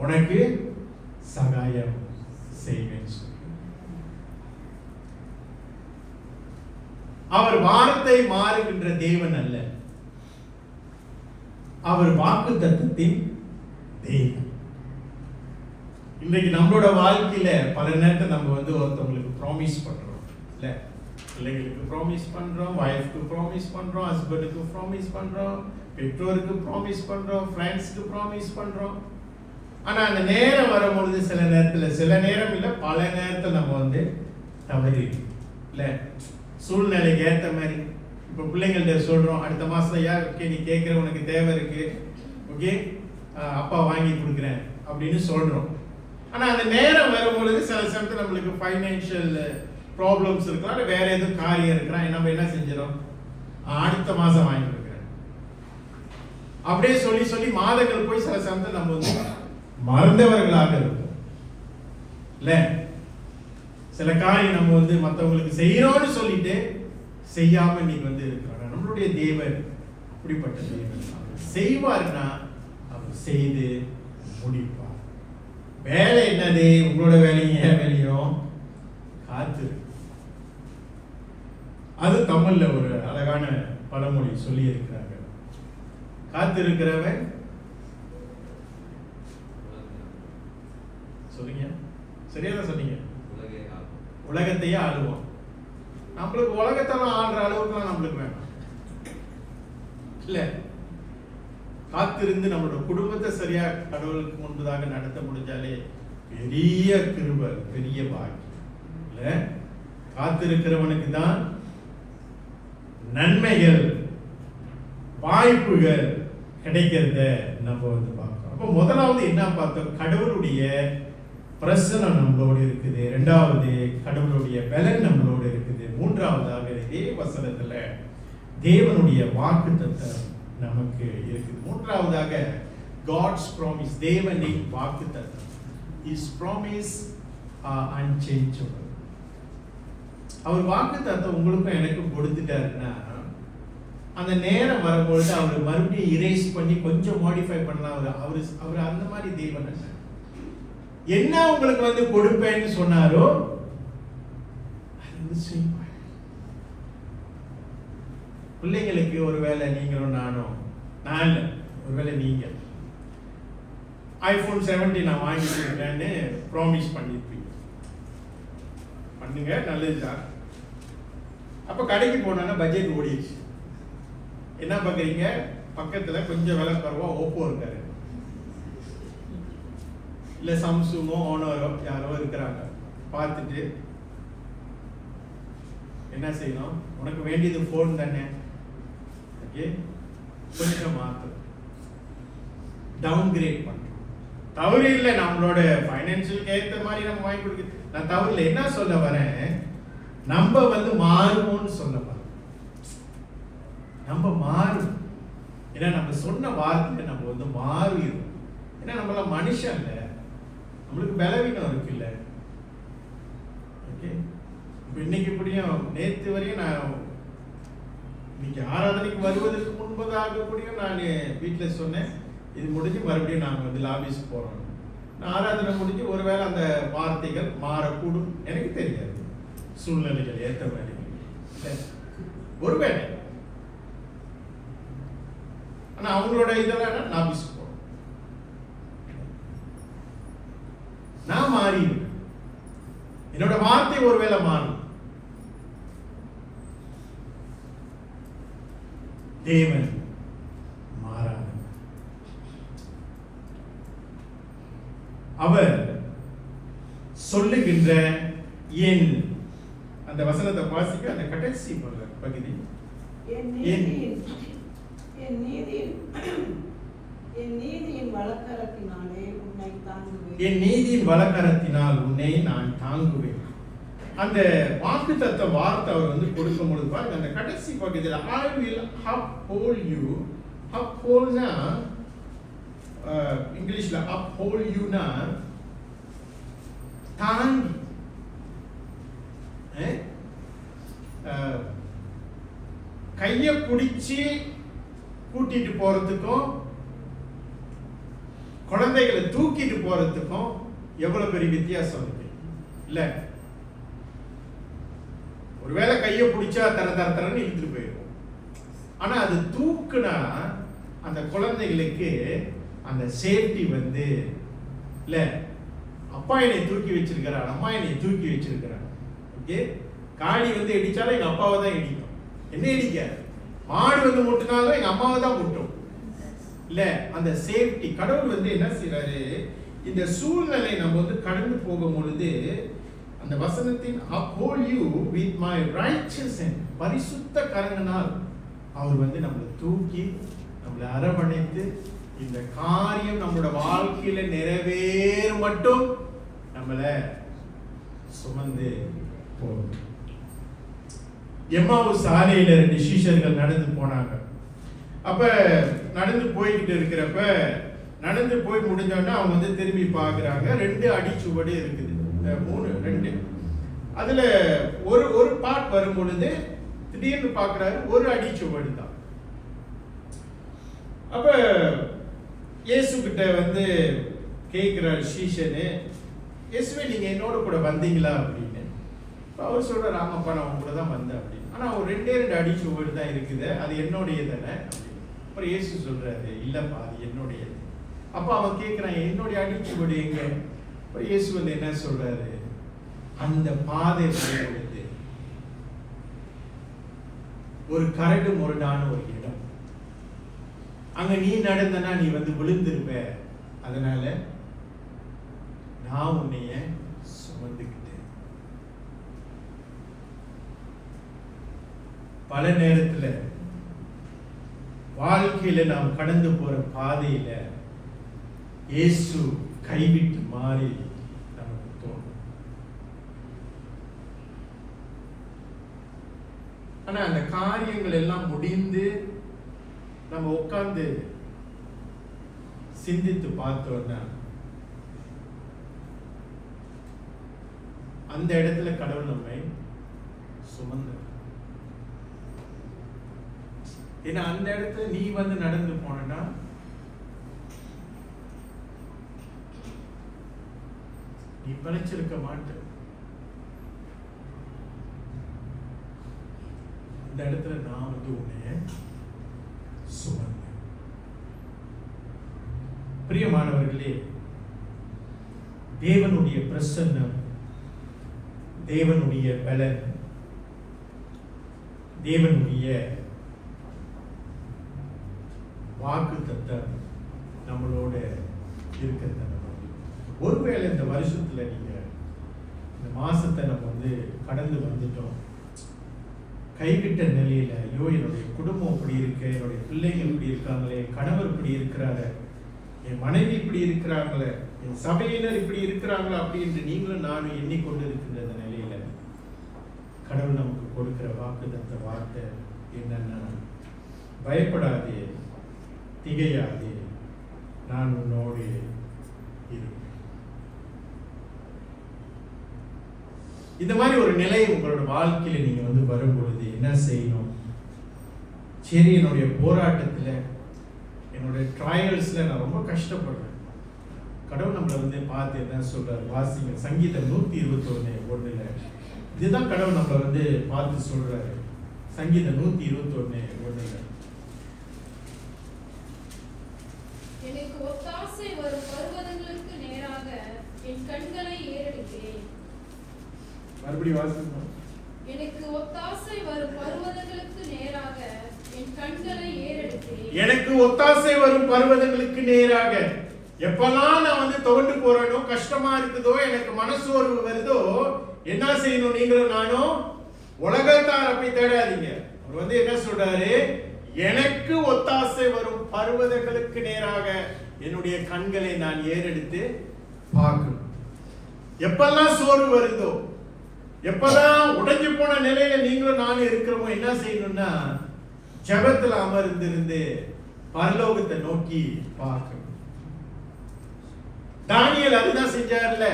உனக்கு சகாயம் செய்வேன். அவர் வார்த்தை மாறுகின்ற தேவன் அல்ல, அவர் வாக்குத்தத்தத்தின் தேவன். இன்றைக்கு நம்மளோட வாழ்க்கையில பல நேரத்தை நம்ம ஒருத்தவங்களுக்கு ப்ராமிஸ் பண்றோம், இல்ல? பிள்ளைங்களுக்கு ப்ராமிஸ் பண்றோம், வைஃப்க்கு ப்ராமிஸ் பண்றோம், ஹஸ்பண்டுக்கு ப்ராமிஸ் பண்றோம், பெற்றோருக்கு ப்ராமிஸ் பண்றோம், ஃப்ரெண்ட்ஸ்க்கு ப்ராமிஸ் பண்றோம். ஆனா அந்த நேரம் வரும்பொழுது சில நேரம் இல்ல பல நேரத்தில் நம்ம தவறி இல்ல சூழ்நிலைக்கு ஏற்ற மாதிரி இப்போ பிள்ளைங்கள்ட்ட சொல்றோம், அடுத்த மாசம் ஓகே நீ கேட்குற உனக்கு தேவை இருக்கு, ஓகே அப்பா வாங்கி கொடுக்குறேன் அப்படின்னு சொல்றோம். ஆனா அந்த நேரம் வரும்பொழுது சில சமயத்தில் நம்மளுக்கு ஃபைனான்சியல் ப்ராப்ளம்ஸ் இருக்கலாம், வேற எதுவும் காரியம் இருக்கலாம், நம்ம என்ன செஞ்சிடும், அடுத்த மாசம் வாங்கி கொடுக்குறேன் அப்படியே சொல்லி மாதங்கள் போய் சில சமயத்தில் நம்ம மறந்தவர்களாக இருக்கும், இல்ல? சில காரியம் நம்ம மற்றவங்களுக்கு செய்யறோம்னு சொல்லிட்டு செய்யாம நீங்க இருக்கிறாங்க. நம்மளுடைய தேவன் அப்படிப்பட்ட தேவன். செய்வார்னா அவர் செய்து முடிப்பார். வேலை என்னது? உங்களோட வேலையும் ஏன் வேலையும் காத்து. அது தமிழ்ல ஒரு அழகான பழமொழி சொல்லி இருக்கிறாங்க. காத்திருக்கிறவன் சொல்லுங்க, சரியாதான் சொன்னீங்க, உலகத்தையே ஆளுவோம். நம்மளுக்கு உலகத்தெல்லாம் ஆள்ற அளவுக்குலாம் நம்மளுக்கு வேண்டாம், இல்ல? காத்திருந்து நம்மளோட குடும்பத்தை சரியா கடவுளுக்கு முன்பதாக நடத்த முடிஞ்சாலே பெரிய கிருபை, பெரிய பாக்கியம், இல்ல? காத்திருக்கிறவனுக்கு தான் நன்மைகள், வாய்ப்புகள் கிடைக்கிறத நம்ம பார்க்கிறோம். அப்ப முதலாவது என்ன பார்த்தோம்? கடவுளுடைய பிரசனம் நம்மளோடு இருக்குது. இரண்டாவது கடவுளுடைய பலன் நம்மளோடு இருக்குது. மூன்றாவதாக இதே வசனத்துல தேவனுடைய வாக்குத்தத்தம் நமக்கு இருக்குது. மூன்றாவதாக காட்ஸ் ப்ராமிஸ், தேவனின் வாக்குத்தத்தம். His promise are unchangeable. அவர் வாக்குத்தத்தம் உங்களுக்கும் எனக்கும் கொடுத்துட்டாருன்னா அந்த நேரம் வரும்பொழுது அவர் மறுபடியும் இரேஸ் பண்ணி கொஞ்சம் மாடிஃபை பண்ணலாம். அவர் அந்த மாதிரி தேவன் அல்ல. என்ன உங்களுக்கு கொடுப்பேன்னு சொன்னாரோ அது செய்வார். பிள்ளைங்களுக்கு ஒருவேளை நீங்களும் நானும், நான் இல்லை, ஒருவேளை நீங்க iPhone 17 நான் வாங்கி கொடுக்குறேன்னு ப்ராமிஸ் பண்ணிருப்பீங்க. பண்ணுங்க, நல்லதுதான். அப்ப கடைக்கு போனா பட்ஜெட் ஓடிடுச்சு. என்ன பாக்குறீங்க? பக்கத்துல கொஞ்சம் விலை குறைவா ஓப்போ இருக்காரு. இல்லை சாம்சுங்கோ ஓனரோ யாரோ இருக்கிறாங்க. பார்த்துட்டு என்ன செய்யணும்? உனக்கு வேண்டியது ஃபோன் தானே, ஓகே, கொஞ்சம் மாற்று, டவுன் கிரேட் பண்ணுறோம். தவறு இல்லை, நம்மளோட ஃபைனான்சியலுக்கு ஏற்ற மாதிரி நம்ம வாங்கி கொடுக்க. நான் தவறு இல்லை. என்ன சொல்ல வரேன், நம்ம மாறுவோம்னு சொல்ல வரேன். நம்ம மாறும். ஏன்னா நம்ம சொன்ன வார்த்தை நம்ம மாறிடும். ஏன்னா நம்மளாம் மனுஷன் இல்லை, நம்மளுக்கு பலவீனம் இருக்குல்ல. ஓகே, இப்போ இன்னைக்கு இப்படியும் நேற்று வரையும் நான் இன்னைக்கு ஆராதனைக்கு வருவதற்கு முன்பதாக கூடயும் நான் வீட்டில் சொன்னேன், இது முடிஞ்சு மறுபடியும் நாங்கள் லாபிஸ் போகிறோம். நான் ஆராதனை முடிஞ்சு ஒருவேளை அந்த வார்த்தைகள் மாறக்கூடும், எனக்கு தெரியாது, சூழ்நிலைகள் ஏற்ற மாதிரி ஒருவேளை. ஆனால் அவங்களோட இதெல்லாம் லாபிஸ் போகிறோம். நான் மாறிடுவேன், என்னோட வார்த்தை ஒருவேளை மாறும். தேவன் மாறாத. அவர் சொல்லுகின்ற என் அந்த வசனத்தை வாசிக்க, அந்த கடைசி பகுதி, என் நீதியின் வலக்கரத்தினாலே உன்னை தாங்குவேன். என் நீதியின் வலக்கரத்தினால் உன்னை நான் தாங்குவேன். அந்த வாக்குத்தத்த வார்த்தை அவர் கொடுக்கும் பொழுது பாருங்க, அந்த கடைசி பகுதியில் I will uphold you. upholdனா இங்கிலீஷ்ல uphold youனா தாங்கி, கையை பிடிச்சி கூட்டிட்டு போறதுக்கும் குழந்தைகளை தூக்கிட்டு போறதுக்கும் எவ்வளவு பெரிய வித்தியாசம் இருக்கு இல்ல? ஒருவேளை கையை பிடிச்சா தரன்னு இழுத்துட்டு போயிடும். ஆனா அது தூக்குனா அந்த குழந்தைகளுக்கு அந்த சேஃப்டி இல்ல, அப்பா என்னை தூக்கி வச்சிருக்கிறார், அம்மா என்னை தூக்கி வச்சிருக்கிறார். ஓகே, காளி இடிச்சாலும் எங்க அப்பாவை தான் இடிக்கும், என்ன இடிக்க. மாடு முட்டினாலும் எங்க அம்மாவை தான் முட்டும் இல்ல. அந்த சேஃப்டி கடவுள் என்ன செய்யறாரு, இந்த சூழ்நிலை நம்ம கடந்து போகும் பொழுது அந்த வசனத்தின் uphold you with my righteous hand, பரிசுத்த கரங்களால் அவர் நம்மளை தூக்கி நம்மளை அரவணைத்து இந்த காரியம் நம்மளோட வாழ்க்கையில நிறைவேற மட்டும் நம்மளை சுமந்து போகும். எம்மாவூஸ் சாலையில 2 சீஷர்கள் நடந்து போனாங்க. அப்ப நடந்து போய்கிட்டு இருக்கிறப்ப, நடந்து போய் முடிஞ்சோன்னா அவங்க திரும்பி பார்க்குறாங்க, 2 அடிச்சுவடு இருக்குது, 2. அதுல ஒரு பார்ட் வரும் பொழுது திடீர்னு பார்க்குறாரு, ஒரு அடிச்சுவடு தான். அப்ப இயேசு கிட்ட கேட்கிறார் சீஷனு, இயேசுவே நீங்க என்னோட கூட வந்தீங்களா அப்படின்னு. அவர் சொல்ற, ராமப்பா நான் உங்க கூட தான் வந்தேன் அப்படின்னு. ஆனா ஒரு 2 அடிச்சுவடு தான் இருக்குது, அது என்னுடைய தானே அப்படின்னு. அப்புறம் இயேசு சொல்றாரு, இல்லப்பா அது என்னுடையது. அப்ப அவன் கேட்கிறான், என்னுடைய அடிச்சுவடு எங்க? அப்புறம் இயேசு என்ன சொல்றாரு, அந்த பாதை பொழுது ஒரு கரடு முரடான ஒரு இடம், அங்க நீ நடந்தனா நீ விழுந்திருப்ப, அதனால நான் உன்னைய சுமந்துக்கிட்டேன். பல நேரத்துல வாழ்க்கையில நாம் கடந்து போற பாதையில இயேசு கைவிட்டு மாறி நமக்கு தோணும். ஆனா அந்த காரியங்கள் எல்லாம் முடிந்து நம்ம உட்கார்ந்து சிந்தித்து பார்த்தோம்னா அந்த இடத்துல கடவுள் நம்மை சுமந்த. ஏன்னா அந்த இடத்துல நீ நடந்து போனா நீ பழிச்சிருக்க மாட்ட. அந்த இடத்துல நான் உன்னைய சுமந்தேன். பிரியமானவர்களே, தேவனுடைய பிரசன்னம், தேவனுடைய பலன், தேவனுடைய வாக்கு தத்தம் நம்மளோட இருக்கிறது. ஒருவேளை இந்த வருஷத்துல நீங்க இந்த மாசத்தை நம்ம வந்து கடந்து வந்துட்டோம், கைவிட்ட நிலையில, ஐயோ என்னுடைய குடும்பம் இப்படி இருக்கு, என்னுடைய பிள்ளைங்க இப்படி இருக்காங்களே, கணவர் இப்படி இருக்கிறாரு, என் மனைவி இப்படி இருக்கிறாங்களே, என் சபையினர் இப்படி இருக்கிறாங்களா அப்படின்னு நீங்களும் நானும் எண்ணிக்கொண்டு இருக்கின்ற அந்த நிலையில கடவுள் நமக்கு கொடுக்கிற வாக்குத்தத்த வார்த்தை என்னன்னா, பயப்படாதே, திகையாதே, நான் உன்னோடு இருப்பேன். இந்த மாதிரி ஒரு நிலை உங்களோட வாழ்க்கையில நீங்க வந்து வரும்பொழுது என்ன செய்யணும்? சரி, என்னுடைய போராட்டத்துல, என்னுடைய ட்ரையல்ஸ்ல நான் ரொம்ப கஷ்டப்படுறேன். கடவுள் நம்மளை வந்து பார்த்து என்ன சொல்றாரு? வாசிங்க சங்கீதம் 121:1. இதுதான் கடவுள் நம்மளை வந்து பார்த்து சொல்றாரு. சங்கீதம் 121:1. எனக்கு ஒத்தாசை வரும் பர்வதங்களுக்கு நேராக என் கண்களை ஏறெடுக்கிறேன். மறுபடியும் வாசிங்க. எனக்கு ஒத்தாசை வரும் பர்வதங்களுக்கு நேராக என் கண்களை ஏறெடுக்கிறேன். எனக்கு ஒத்தாசை வரும் பர்வதங்களுக்கு நேராக. எப்பெல்லாம் நான் வந்து துவண்டு போறேனோ, கஷ்டமா இருக்குதோ, எனக்கு மனசோர்வு வருதோ, என்ன செய்யணும்? நீங்களும் நானும் உலகத்தார போய் தேடாதீங்க. அவர் வந்து என்ன சொல்றாரு? எனக்கு ஒத்தாசை வரும் பர்வதங்களுக்கு நேராக என்னுடைய கண்களை நான் ஏறெடுத்து பார்க்கணும். எப்பெல்லாம் சோர்வு வருதோ, எப்பதான் உடைஞ்சு போன நிலையில நீங்களும் நானும் இருக்கிறோமோ, என்ன செய்யணும்னா ஜெபத்துல அமர்ந்திருந்து பரலோகத்தை நோக்கி பார்க்கணும். தானியேல் அதுதான் செஞ்சார்ல.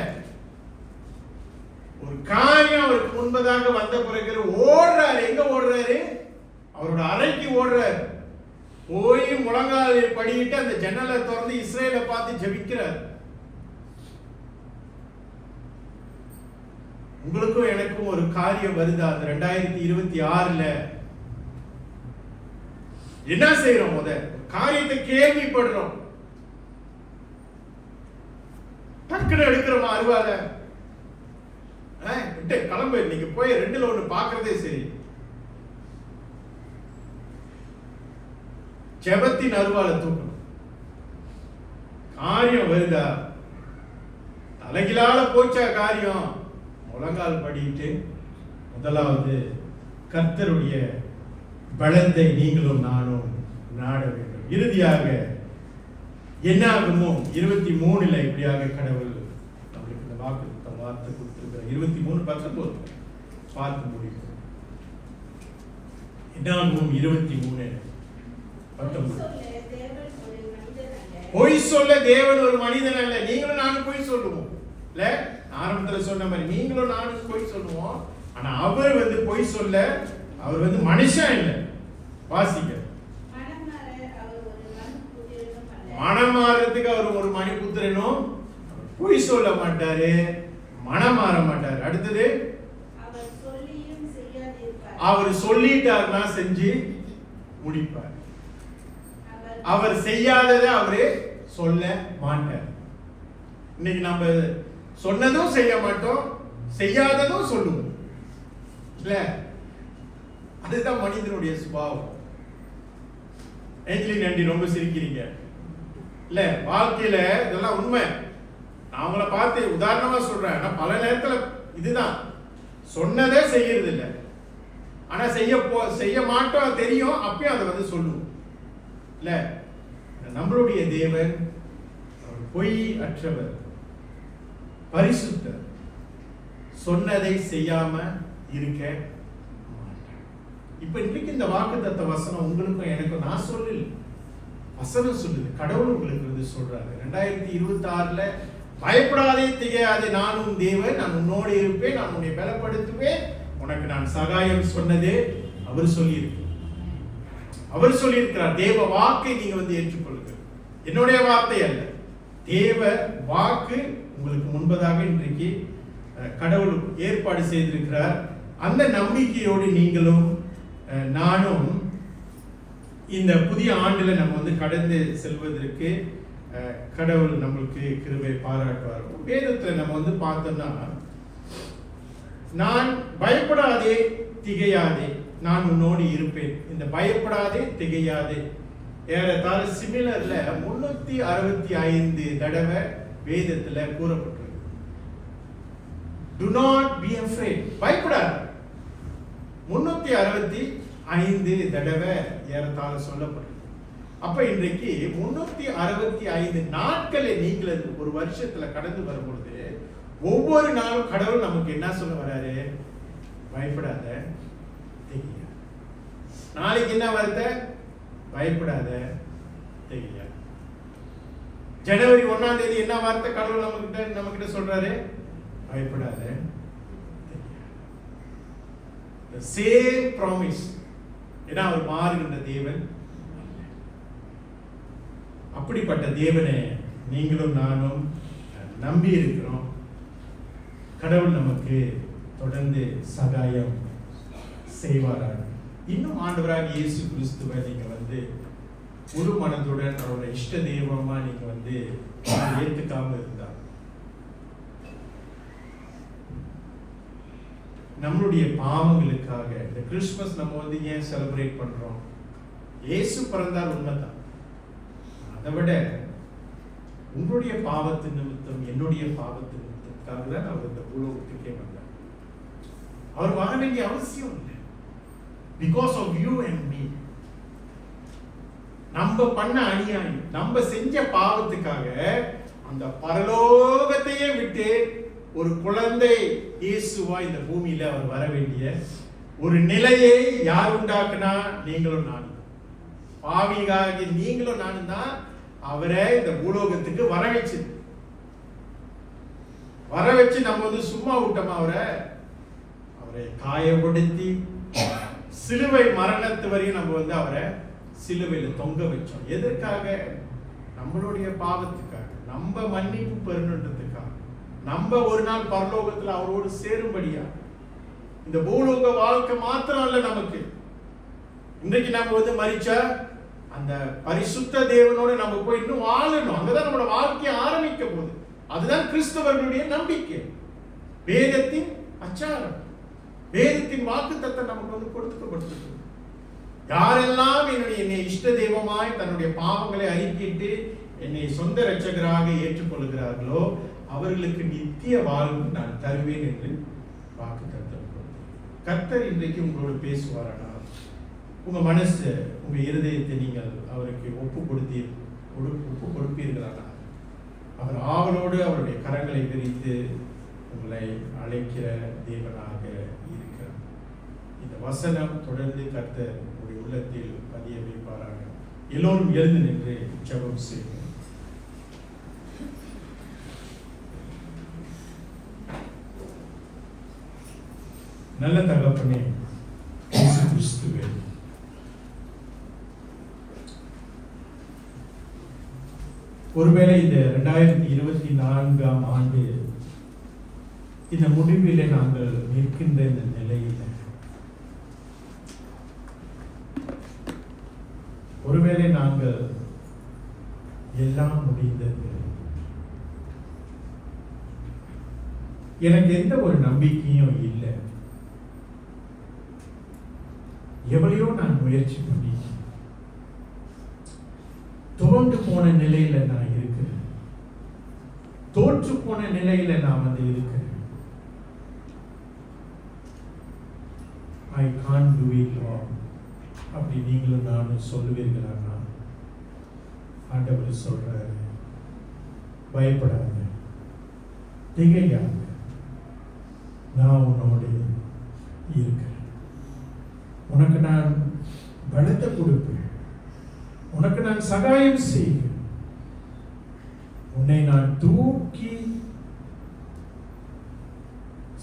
ஒரு காரியம் அவருக்கு முன்பதாக வந்த பிறகு ஓடுறாரு. எங்க ஓடுறாரு? அவரோட அறைக்கு ஓடுறாரு. போய் முழங்காலில் படியிட்டு அந்த ஜன்னலை திறந்து இஸ்ரேலை பார்த்து ஜெபிக்கிறார். உங்களுக்கும் எனக்கும் ஒரு காரியம் வருதா? அந்த 2026ல என்ன செய்யறோம்? காரியத்தை கேள்விப்படுறோம், டக்குன்னு எடுக்கிறோமா அருவால? கிளம்பு, நீங்க போய் 2ல 1 பாக்குறதே சரி. ஜெபத்தின் அருவால தூக்கணும். காரியம் வருதா? தலைகிலால போச்சா காரியம்? முழங்கால் படிட்டு முதலாவது கர்த்தருடைய பலத்தை நீங்களும் நானும் நாட வேண்டும். இறுதியாக என்ன ஆகுமோ 23ல இப்படியாக கடவுள் நம்மளுக்கு இந்த வார்த்தை கொடுத்திருக்கிறார். 23:19 பார்த்து முடியும். என்ன ஆகும்? 23:19. பொய் சொல்ல தேவன் ஒரு மனிதன் அல்ல. நீங்களும் நானும் பொய் சொல்லுவோம் இல்ல? ஆரம்பத்துல சொன்ன மாதிரி நீங்களும் நானும் பொய் சொல்லுவோம். ஆனா அவர் வந்து பொய் சொல்ல, அவர் வந்து மனுஷன் இல்ல. வாசிக்க, மனம் மாறதுக்கு அவர் ஒரு மணிபுத்திரனும், பொய் சொல்ல மாட்டாரு, மனம் மாற மாட்டாரு. அடுத்தது, அவர் சொல்லிட்டாருன்னா செஞ்சு முடிப்பார். அவர் செய்யாததை அவரு சொல்ல மாட்டார். இன்னைக்கு நம்ம சொன்னதும் செய்ய மாட்டோம், செய்யாததும் சொல்லுவோம் இல்ல? அதுதான் மனிதனுடைய சுபாவம். ஏஞ்சலின் ஆண்டி ரொம்ப சிரிக்கிறீங்க இல்ல? வாழ்க்கையில இதெல்லாம் உண்மை. நான் உங்களை பார்த்து உதாரணமா சொல்றேன். ஆனா பல நேரத்துல இதுதான், சொன்னதே செய்யறது இல்லை, ஆனா செய்ய மாட்டோம் தெரியும், அப்பயும் அதை வந்து சொல்லுவோம் இல்ல? நம்மளுடைய தேவன் பொய் அற்றவர், பரிசுத்தர், சொன்னதை செய்யாம இருக்க மாட்டார். இப்ப இன்னைக்கு இந்த வாக்குத்தத்த வசனம் உங்களுக்கும் எனக்கும் நான் சொல்லல, வசனம் சொல்லுது. கடவுள் உங்களுக்கு வந்து சொல்றாரு 2026ல பயப்படாதே, திகையாதே, நான் உன் தேவன், நான் உன்னோடு இருப்பேன், நான் உன்னை பலப்படுத்துவேன், உனக்கு நான் சகாயம் சொன்னதே அவர் சொல்லியிருக்கு. அவர் சொல்லியிருக்கிறார். தேவ வாக்கை நீங்க வந்து ஏற்றுக்கொள்ளுங்க. என்னுடைய வார்த்தை அல்ல, தேவ வாக்கு உங்களுக்கு முன்பதாக இன்றைக்கு கடவுள் ஏற்பாடு செய்திருக்கிறார். அந்த நம்பிக்கையோடு நீங்களும் நானும் இந்த புதிய ஆண்டுல நம்ம வந்து கடந்து செல்வதற்கு கடவுள் நம்மளுக்கு கிருபை பாராட்டுவார். வேதத்துல நம்ம வந்து பார்த்தோம்னா, நான் பயப்படாதே திகையாதே, நான் உன்னோடு இருப்பேன். இந்த பயப்படாதே திகையாதே ஏறத்தாழ சிமிலர்ல 365 தடவை வேதத்துல கூறப்பட்டிருக்கு. Do not be afraid. பயப்படாத. 365 தடவை ஏறத்தாழ சொல்லப்பட்டிருக்கு. அப்ப இன்றைக்கு 365 நாட்களை நீங்கள் ஒரு வருஷத்துல கடந்து வரும்பொழுது ஒவ்வொரு நாளும் கடவுள் நமக்கு என்ன சொல்ல வராரு? பயப்படாத, தெரியா. நாளைக்கு என்ன வருது? பயப்படாத, தெரியா. ஜனவரி 1ஆம் தேதி என்ன வார்த்தை கடவுள் நம்ம கிட்ட சொல்றாரு? பயப்படாத, தெரியா. The same promise. ஏன்னா அவர் மாறுகின்ற தேவன். அப்படிப்பட்ட தேவனை நீங்களும் நானும் நம்பி இருக்கிறோம். கடவுள் நமக்கு தொடர்ந்து சகாயம் செய்வாராக. இன்னும் ஆண்டவராக இயேசு கிறிஸ்துவை நீங்க ஒரு மனதுடன் அவரோட இஷ்ட தெய்வமா நீங்க ஏத்துக்காம இருந்தா நம்மளுடைய பாவங்களுக்காக இந்த கிறிஸ்துமஸ் நம்ம ஏன் செலிப்ரேட் பண்றோம்? இயேசு பிறந்தார், உண்மைதான். அதை விட உங்களுடைய பாவத்து நிமித்தம், என்னுடைய பாவத்து நிமித்தத்துக்காக தான் அவர் இந்த பூலோகத்துக்கே வந்தார். அவர் வர வேண்டிய அவசியம் இல்லை. Because of you and me. நம்ம பண்ண அநியாயம், நம்ம செஞ்ச பாவத்துக்காக அந்த பரலோகத்தையே விட்டு ஒரு குழந்தை இயேசுவா இந்த பூமியில அவர் வர வேண்டிய ஒரு நிலையை யார் உண்டாக்குனா? நீங்களும் நானும். பாவிகாகி நீங்களும் நானும் தான் அவரை இந்த பூலோகத்துக்கு வர வச்சு நம்ம சும்மா விட்டோமா? அவரை காயப்படுத்தி சிலுவை மரணத்து வரையும் நம்ம அவரை சிலுவையில் தொங்க வச்சோம். எதற்காக? நம்மளுடைய பாவத்துக்காக, நம்ம மன்னிப்பு பெறணுன்றதுக்காக, நம்ம ஒரு நாள் பரலோகத்தில் அவரோடு சேரும்படியா. இந்த பூலோக வாழ்க்கை மாத்திரம் அல்ல நமக்கு. இன்றைக்கு நம்ம மரிச்சா அந்த பரிசுத்த தேவனோடு நம்ம போய் இன்னும் வாழணும். அங்கதான் நம்மளோட வாழ்க்கையை ஆரம்பிக்க போகுது. அதுதான் கிறிஸ்தவர்களுடைய நம்பிக்கை. வேதத்தின் அச்சாரம், வேதத்தின் வாக்குத்தத்தம் நமக்கு கொடுக்கப்பட்டிருக்கு. யாரெல்லாம் என்னை இஷ்ட தெய்வமாய் தன்னுடைய பாவங்களை அறிக்கிட்டு என்னை சொந்த இரட்சகராக ஏற்றுக்கொள்கிறார்களோ அவர்களுக்கு நித்திய வாழ்வு நான் தருவேன் என்று வாக்குத்தத்தம் கொடுத்தேன். கர்த்தர் இன்றைக்கு உங்களோடு பேசுவாரானால் உங்க மனசு, உங்க இருதயத்தை நீங்கள் அவருக்கு ஒப்பு கொடுப்பீர்களானால் அவர் ஆவலோடு அவருடைய கரங்களை விரித்து உங்களை அழைக்கிற தேவனாக இருக்கிறார். இந்த வசனம் தொடர்ந்து கர்த்தர் உங்களுடைய உள்ளத்தில் பதிய வைப்பாராக. எல்லோரும் எழுந்து நின்று ஜெபம் செய்வோம். நல்ல தகப்பனே, இயேசு கிறிஸ்துவே, ஒருவேளை இந்த 2024ஆம் ஆண்டு இந்த முடிவிலே நாங்கள் நிற்கின்ற இந்த நிலையில் ஒருவேளை நாங்கள் எல்லாம் முடிந்தது, எனக்கு எந்த ஒரு நம்பிக்கையும் இல்லை, எவ்வளையோ நான் முயற்சி பண்ணி துவண்டு போன நிலையில நான் இருக்கிறேன், தோற்று போன நிலையில நான் இருக்கிறேன். I can't do it all. அப்படி நீங்களும் நானும் சொல்லுவீர்களா? ஆண்டவர் சொல்றாரு, பயப்படாத, திகையாத, நான் உன்னோடு இருக்கிறேன். உனக்கு நான் பலத்தை கொடுப்பேன், உனக்கு நான் சகாயம் செய்வேன், உன்னை நான் தூக்கி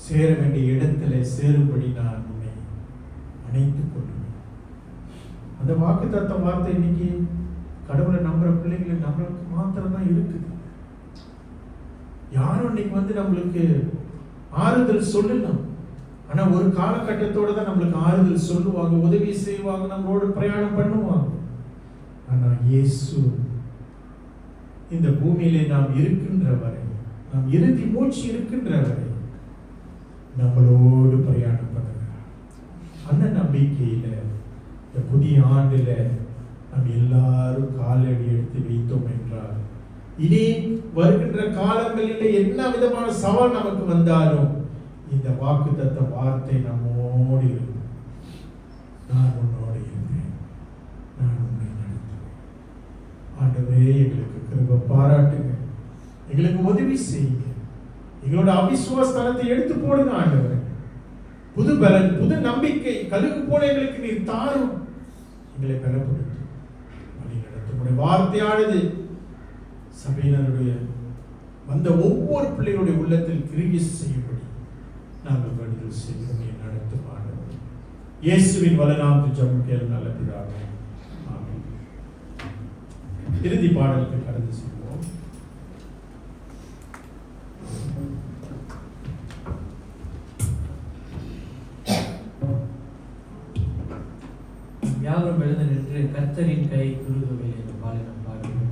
சேர வேண்டிய இடத்துல சேரும்படி நான் உன்னை அணைத்துக் கொள்வேன். அந்த வாக்குத்தத்தம் வார்த்தை இன்னைக்கு கடவுளை நம்புற பிள்ளைகளை நம்மளுக்கு மாத்திரம் தான் இருக்குது. யாரும் இன்னைக்கு நம்மளுக்கு ஆறுதல் சொல்லலாம், ஆனா ஒரு காலகட்டத்தோட தான் நம்மளுக்கு ஆறுதல் சொல்லுவாங்க, உதவி செய்வாங்க, நம்மளோட பிரயாணம் பண்ணுவாங்க. ஆனா இயேசு இந்த பூமியிலே நாம் இருக்கின்ற வரை, நாம் இறுதி மூச்சு இருக்கின்ற வரை நம்மளோடு பிரயாணம் பண்ணுகிறார். அந்த நம்பிக்கையில இந்த புதிய ஆண்டுல நாம் எல்லாரும் காலடி எடுத்து வைத்தோம் என்றால் இனி வருகின்ற காலங்களில் என்ன விதமான சவால் நமக்கு வந்தாலும் இந்த வாக்குத்தத்த வார்த்தை நம்மோடு இருக்கும். நான் உன்னோடு இருப்பேன், நான் உன்னை நடத்துவேன். ஆண்டவரே, எங்களுக்கு கிருபை பாராட்டுங்க, எங்களுக்கு உதவி செய்யுங்க, எங்களோட அவிசுவாசத்தை எடுத்து போடுங்க ஆண்டவரே. புது பலன், புது நம்பிக்கை கழுகு போல எங்களுக்கு நீர் தாரும், எங்களை பலப்படுத்தும், வழி நடத்தும். வார்த்தையானது சபையினருடைய வந்த ஒவ்வொரு பிள்ளைகளுடைய உள்ளத்தில் கிரியை செய்யும்படி நாங்கள் வேண்டுதல் செய்கிறோம். நடத்தும் ஆண்டவரே, இயேசுவின் வல்லநாமத்தில் ஜெபம் கேளும் நல்ல பிதாவே, ஆமென். இறுதி பாடலுக்கு கடந்து செல்வோம். யாவரும் எழுந்து நின்று கர்த்தரின் கை குறுகவில்லை என்ற பாடலை நாம் பாடுவோம்.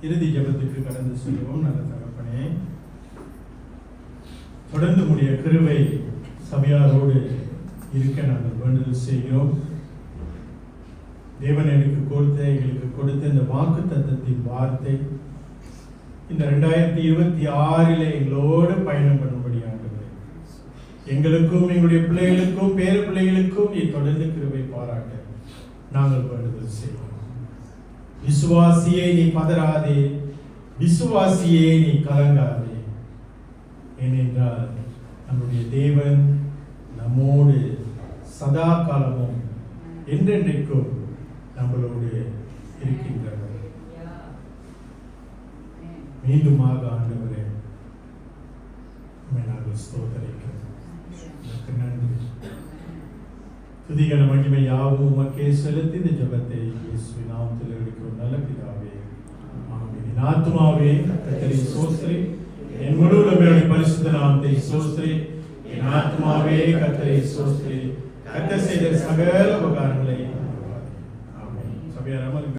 இறுதி ஜெபத்துக்கு கடந்து செல்வோம். நல்ல தகப்பனே, தொடர்ந்து உடைய கிருபை சபையாரோடு இருக்க நாங்கள் வேண்டுதல் செய்கிறோம். தேவன் எங்களுக்கு கொடுத்த இந்த வாக்கு தத்தத்தின் வார்த்தை இந்த 2026 எங்களோடு பயணம் பண்ணும்படியாக எங்களுக்கும் எங்களுடைய பிள்ளைகளுக்கும் பேர பிள்ளைகளுக்கும் நீ தொடர்ந்து கிருபை பாராட்ட நாங்கள் வேண்டுதல் செய்வோம். விசுவாசியை நீ பதறாதே, விசுவாசியே நீ கலங்காதே. ஏனென்றால் நம்முடைய தேவன் நம்மோடு சதா காலமும் என்றென்றைக்கும் நம்மளோடு இருக்கின்றவர். மீண்டுமாக ஆண்டவரே, நாங்கள் ஸ்தோத்தரிக்கிறோம். நன்றி. துதிகன மகிமை யாவும் உமக்கே செலுத்தி இந்த ஜெபத்தை இயேசுவின் நாமத்தில் எடுக்கிறோம் நல்ல பிதாவே ஆமென். என் ஆத்துமாவே கர்த்தரை ஸ்தோத்திரி, என் முழு உள்ளமையோட பரிசுத்த நாமத்தை ஸ்தோத்திரி. என் ஆத்துமாவே கர்த்தரை ஸ்தோத்திரி, கர்த்தர் செய்த சகல உபகாரங்களை ஆமென். சபையார்